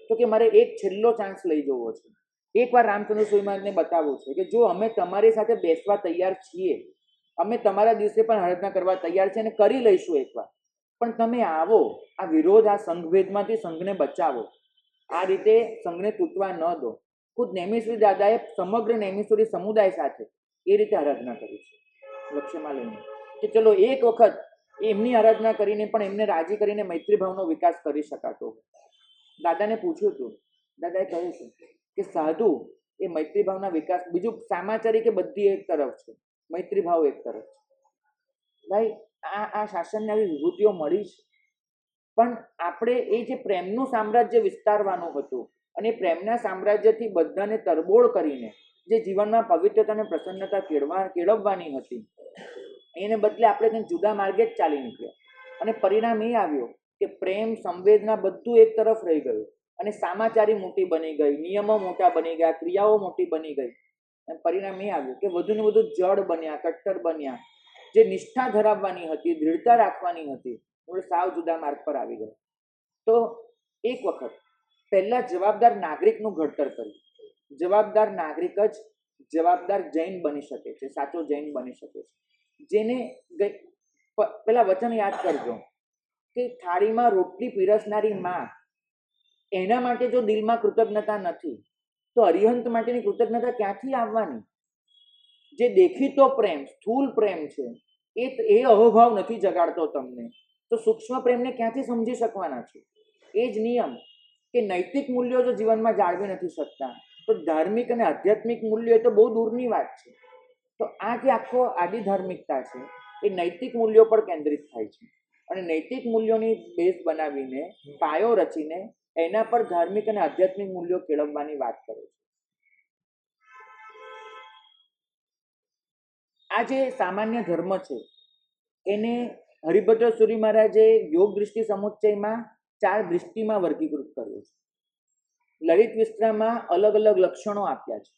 તો કે મારે એક છેલ્લો ચાન્સ લઈ જવો છે, એકવાર રામચંદ્ર સુરી મહારાજને બતાવવું છે કે જો અમે તમારી સાથે બેસવા તૈયાર છીએ, અમે તમારા દિવસે પણ આરાધના કરવા તૈયાર છે અને કરી લઈશું એકવાર, પણ તમે આવો, આ વિરોધ, આ સંઘભેદમાંથી સંઘને બચાવો, આ રીતે સંઘને તૂટવા ન દો. ખુદ નેમિસુરી દાદાએ સમગ્ર નેમિસુરી સમુદાય સાથે એ રીતે આરાધના કરી છે, લક્ષ્યમાં લઈને કે ચલો એક વખત એમની આરાધના કરીને પણ એમને રાજી કરીને મૈત્રી ભાવનો વિકાસ કરી શકાતો. દાદાને પૂછ્યું હતું, દાદાએ કહ્યું છે કે સાધુ એ મૈત્રી ભાવના વિકાસ, બીજું સામાચારી કે બધી એક તરફ છે, મૈત્રી ભાવ એક તરફ છે. ભાઈ આ શાસનને આવી વિભૂતિઓ મળી છે, પણ આપણે એ જે પ્રેમનું સામ્રાજ્ય વિસ્તારવાનું હતું અને પ્રેમના સામ્રાજ્યથી બધાને તરબોળ કરીને જે જીવનમાં પવિત્રતા અને પ્રસન્નતા કેળવવાની હતી એને બદલે આપણે કંઈક જુદા માર્ગે જ ચાલી નીકળ્યા. અને પરિણામ એ આવ્યો કે પ્રેમ સંવેદના બધું એક તરફ રહી ગયું અને સામાચારી મોટી બની ગઈ, નિયમો મોટા બની ગયા, ક્રિયાઓ મોટી બની ગઈ. અને પરિણામ એ આવ્યું કે વધુ ને વધુ જડ બન્યા, કટ્ટર બન્યા. જે નિષ્ઠા ધરાવવાની હતી, દૃઢતા રાખવાની હતી, એ સાવ જુદા માર્ગ પર આવી ગયો. તો એક વખત પહેલા જવાબદાર નાગરિકનું ઘડતર કર્યું. જવાબદાર નાગરિક જ જવાબદાર જૈન બની શકે છે, સાચો જૈન બની શકે છે. જેને પેલા વચન યાદ કરજો કે થાળીમાં રોટલી પીરસનારી માં, એના માટે જો દિલમાં કૃતજ્ઞતા નથી તો અરિહંત માટેની કૃતજ્ઞતા ક્યાંથી આવવાની? જે દેખીતો પ્રેમ, સ્થૂળ પ્રેમ છે, એ અહોભાવ નથી જગાડતો તમને, તો સૂક્ષ્મ પ્રેમને ક્યાંથી સમજી શકવાના છે? એ જ નિયમ કે નૈતિક મૂલ્યો જો જીવનમાં જાળવી નથી શકતા તો ધાર્મિક અને આધ્યાત્મિક મૂલ્યો એ તો બહુ દૂરની વાત છે. તો આ જે આખો આદિ ધાર્મિકતા છે એ નૈતિક મૂલ્યો પર કેન્દ્રિત થાય છે અને નૈતિક મૂલ્યોની બેઝ બનાવીને, પાયો રચીને એના પર ધાર્મિક અને આધ્યાત્મિક મૂલ્યો કેળવવાની વાત કરે છે. આ જે સામાન્ય ધર્મ છે એને હરિભદ્ર સુરી મહારાજે યોગ દૃષ્ટિ સમુચ્ચયમાં 4 દૃષ્ટિમાં વર્ગીકૃત કર્યો છે. લલિત વિસ્તરામાં અલગ અલગ લક્ષણો આપ્યા છે,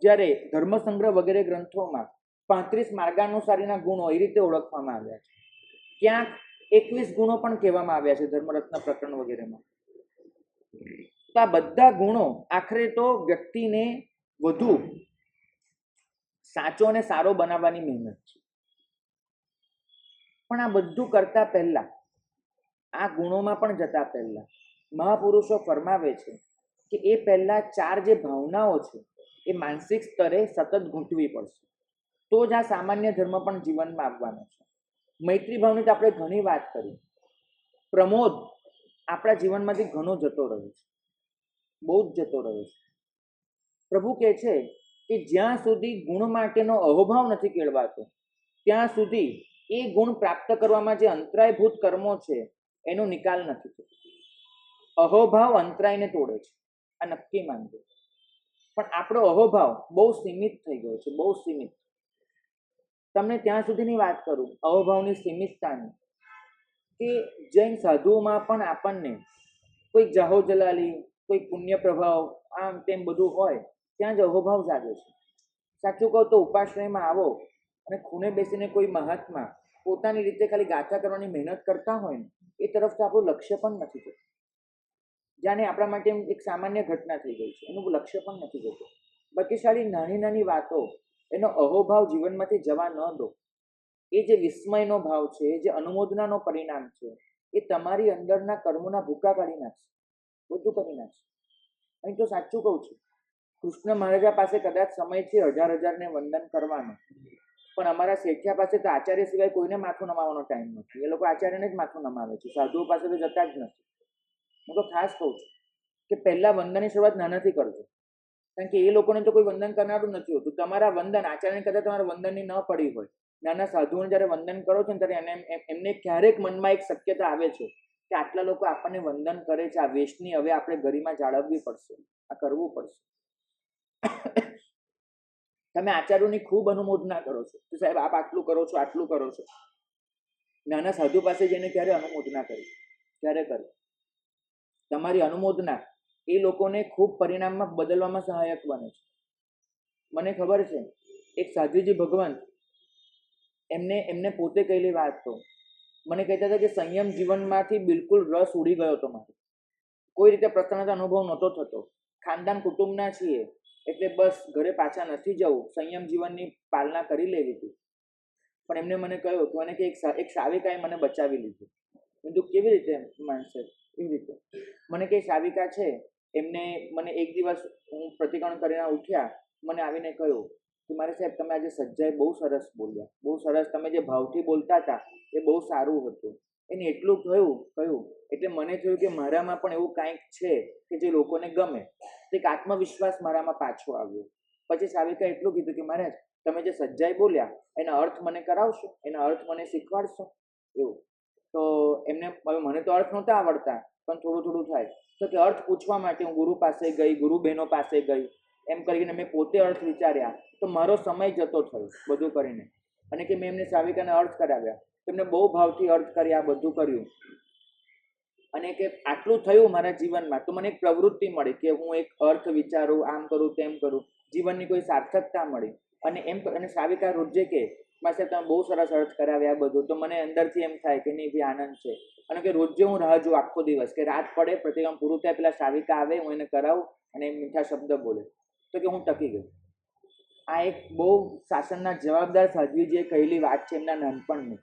જ્યારે ધર્મસંગ્રહ વગેરે ગ્રંથોમાં 35 માર્ગાનુસારીના ગુણો એ રીતે ઓળખવામાં આવ્યા છે. ક્યાંક 21 ગુણો પણ કહેવામાં આવ્યા છે ધર્મરત્ન પ્રકરણ વગેરેમાં. તો આ બધા ગુણો આખરે તો વ્યક્તિને વધુ સાચો અને સારો બનાવવાની મહેનત છે. પણ આ બધું કરતા પહેલા, આ ગુણોમાં પણ જતા પહેલા મહાપુરુષો ફરમાવે છે કે એ પહેલા 4 જે ભાવનાઓ છે એ માનસિક સ્તરે સતત ગૂંથવી પડશે, તો જ આ સામાન્ય ધર્મ પણ જીવનમાં આવવાનો છે. મૈત્રી ભાવની તો આપણે ઘણી વાત કરી. પ્રમોદ આપણા જીવનમાંથી ઘણો જતો રહ્યો છે, બહુ જ જતો રહ્યો છે. પ્રભુ કહે છે કે જ્યાં સુધી ગુણ માટેનો અહોભાવ નથી કેળવાતો ત્યાં સુધી એ ગુણ પ્રાપ્ત કરવામાં જે અંતરાયભૂત કર્મો છે એનો નિકાલ નથી થતો. અહોભાવ અંતરાયને તોડે છે, આ નક્કી માનજો. પણ આપણો અહોભાવ બહુ સીમિત થઈ ગયો છે, બહુ સીમિત. તમને ત્યાં સુધીની વાત કરું અહોભાવની સીમિતતાની, કે જૈન સાધુઓમાં પણ આપણને કોઈ જાહો જલાલી, કોઈ પુણ્ય પ્રભાવ, આમ તેમ બધું હોય ત્યાં જ અહોભાવ જાગે છે. સાચું કહો તો ઉપાશ્રયમાં આવો અને ખૂણે બેસીને કોઈ મહાત્મા પોતાની રીતે ખાલી ગાથા કરવાની મહેનત કરતા હોય ને એ તરફ તો આપણું લક્ષ્ય પણ નથી જતું. જાણે આપણા માટે એક સામાન્ય ઘટના થઈ ગઈ છે, એનું લક્ષ્ય પણ નથી જતું. બાકીશાળી નાની નાની વાતો એનો અહોભાવ જીવનમાંથી જવા ન દો. એ જે વિસ્મયનો ભાવ છે, જે અનુમોદનાનો પરિણામ છે, એ તમારી અંદરના કર્મોના ભૂકા કાઢી નાખશે, બધું કરી નાખશે. અહીં તો સાચું કહું છું, કૃષ્ણ મહારાજા પાસે કદાચ સમય છે 1000 વંદન કરવાનો, પણ અમારા શેઠિયા પાસે તો આચાર્ય સિવાય કોઈને માથું નમાવાનો ટાઈમ નથી. એ લોકો આચાર્યને જ માથું નમાવે છે, સાધુઓ પાસે તો જતા જ નથી. હું તો ખાસ કહું છું કે પહેલા વંદનની શરૂઆત નાનાથી કરજો, કારણ કે એ લોકોને તો કોઈ વંદન કરનારું નથી હોતું. તમારા વંદન આચાર્યને કદાચ તમારા વંદનની ન પડી હોય, નાના સાધુઓને જ્યારે વંદન કરો છો ને ત્યારે એમને ક્યારેક મનમાં એક શક્યતા આવે છે કે આટલા લોકો આપણને વંદન કરે છે, આ વેશની હવે આપણે ગરિમા જાળવવી પડશે, આ કરવું પડશે. તમે આચાર્યોની ખૂબ અનુમોદના કરો છો કે સાહેબ આપ આટલું કરો છો, આટલું કરો છો. નાના સાધુ પાસે જઈને ક્યારે અનુમોદના કરી? ક્યારે કરી? તમારી અનુમોદના એ લોકોને ખૂબ પરિણામમાં બદલવામાં સહાયક બને છે. મને ખબર છે એક સાધ્વીજી ભગવાન એમને પોતે કહેલી વાત તો મને કહેતા હતા કે સંયમ જીવનમાંથી બિલકુલ રસ ઉડી ગયો હતો મારો. કોઈ રીતે પ્રસન્નતા અનુભવ નહોતો થતો. ખાનદાન કુટુંબના છીએ એટલે બસ ઘરે પાછા નથી જવું, સંયમ જીવનની પાલના કરી લેવી હતી. પણ એમને મને કહ્યું કે મને કે એક સાવિકાએ મને બચાવી લીધું. મેં કીધું કેવી રીતે માનશે? એવી રીતે મને કે સાવિકા છે, એમને મને એક દિવસ હું પ્રતિક્રમણ કરીને ઉઠ્યા, મને આવીને કહ્યું કે મારે સાહેબ તમે આજે સજ્જાએ બહુ સરસ બોલ્યા, બહુ સરસ, તમે જે ભાવથી બોલતા હતા એ બહુ સારું હતું. એને એટલું કહ્યું એટલે મને થયું કે મારામાં પણ એવું કાંઈક છે કે જે લોકોને ગમે. એક આત્મવિશ્વાસ મારામાં પાછો આવ્યો. પછી સાવિકા એટલું કીધું કે મહારાજ તમે જે સજ્જાએ બોલ્યા એના અર્થ મને કરાવશો, એના અર્થ મને શીખવાડશો? એવું. તો એમને મને તો અર્થ નહોતા આવડતા, પણ થોડું થોડું થાય. તો કે અર્થ પૂછવા માટે હું ગુરુ પાસે ગઈ, ગુરુ બહેનો પાસે ગઈ, એમ કરીને મેં પોતે અર્થ વિચાર્યા. તો મારો સમય જતો થયો બધું કરીને. અને કે મેં એમને સાવિકાને અર્થ કરાવ્યા, તેમને બહુ ભાવથી અર્થ કર્યા, બધું કર્યું. અને કે આટલું થયું મારા જીવનમાં તો મને એક પ્રવૃત્તિ મળી કે હું એક અર્થ વિચારું, આમ કરું તેમ કરું, જીવનની કોઈ સાર્થકતા મળી. અને એમ અને સાવિકા રોજે કે માસે તમે બહુ સરસ અર્થ કરાવ્યા બધું, તો મને અંદરથી એમ થાય કે નહીં બી આનંદ છે. અને કે રોજે હું રાહ જોઉં આખો દિવસ કે રાત પડે, પ્રતિક્રમ પૂરું થાય, પેલા સાવિકા આવે, હું એને કરાવું અને એ મીઠા શબ્દ બોલે. તો કે હું ટકી ગઈ. આ એક બહુ શાસનના જવાબદાર સાધ્વીજીએ કહેલી વાત છે એમના નાનપણની.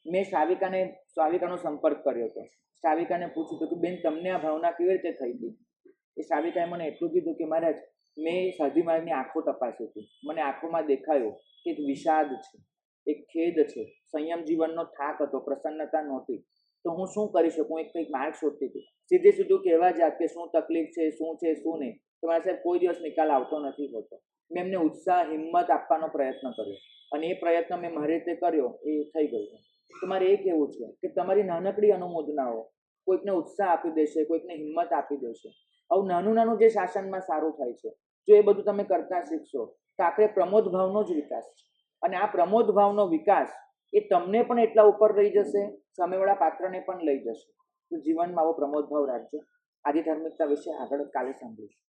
મેં સાવિકાનો સંપર્ક કર્યો હતો. સાવિકાને પૂછ્યું હતું કે બેન તમને આ ભાવના કેવી રીતે થઈ હતી. એ સાવિકાએ મને એટલું કીધું કે મહારાજ મેં સાધ્વી મહારાજની આંખો તપાસી હતી, મને આંખોમાં દેખાયો કે એક વિષાદ છે, એક ખેદ છે, સંયમ જીવનનો થાક હતો, પ્રસન્નતા નહોતી. તો હું શું કરી શકું, એક કંઈક માર્ગ શોધતી હતી. સીધે સીધું કહેવા જાત કે શું તકલીફ છે, શું છે, શું નહીં, તો મારા સાહેબ કોઈ દિવસ નિકાલ આવતો નથી હોતો. મેં એમને ઉત્સાહ, હિંમત આપવાનો પ્રયત્ન કર્યો અને એ પ્રયત્ન મેં મારી રીતે કર્યો, એ થઈ ગયું. તો મારે એ કહેવું છે કે તમારી નાનકડી અનુમોદનાઓ કોઈકને ઉત્સાહ આપી દેશે, કોઈકને હિંમત આપી દેશે. આવું નાનું નાનું જે શાસનમાં સારું થાય છે, જો એ બધું તમે કરતા શીખશો તો આખરે પ્રમોદ ભાવનો જ વિકાસ છે. અને આ પ્રમોદ ભાવનો વિકાસ એ તમને પણ એટલા ઉપર લઈ જશે, સામેવાળા પાત્રને પણ લઈ જશે. તો જીવનમાં આવો પ્રમોદ ભાવ રાખજો. આદિ ધાર્મિકતા વિશે આગળ કાલે સાંભળીશું.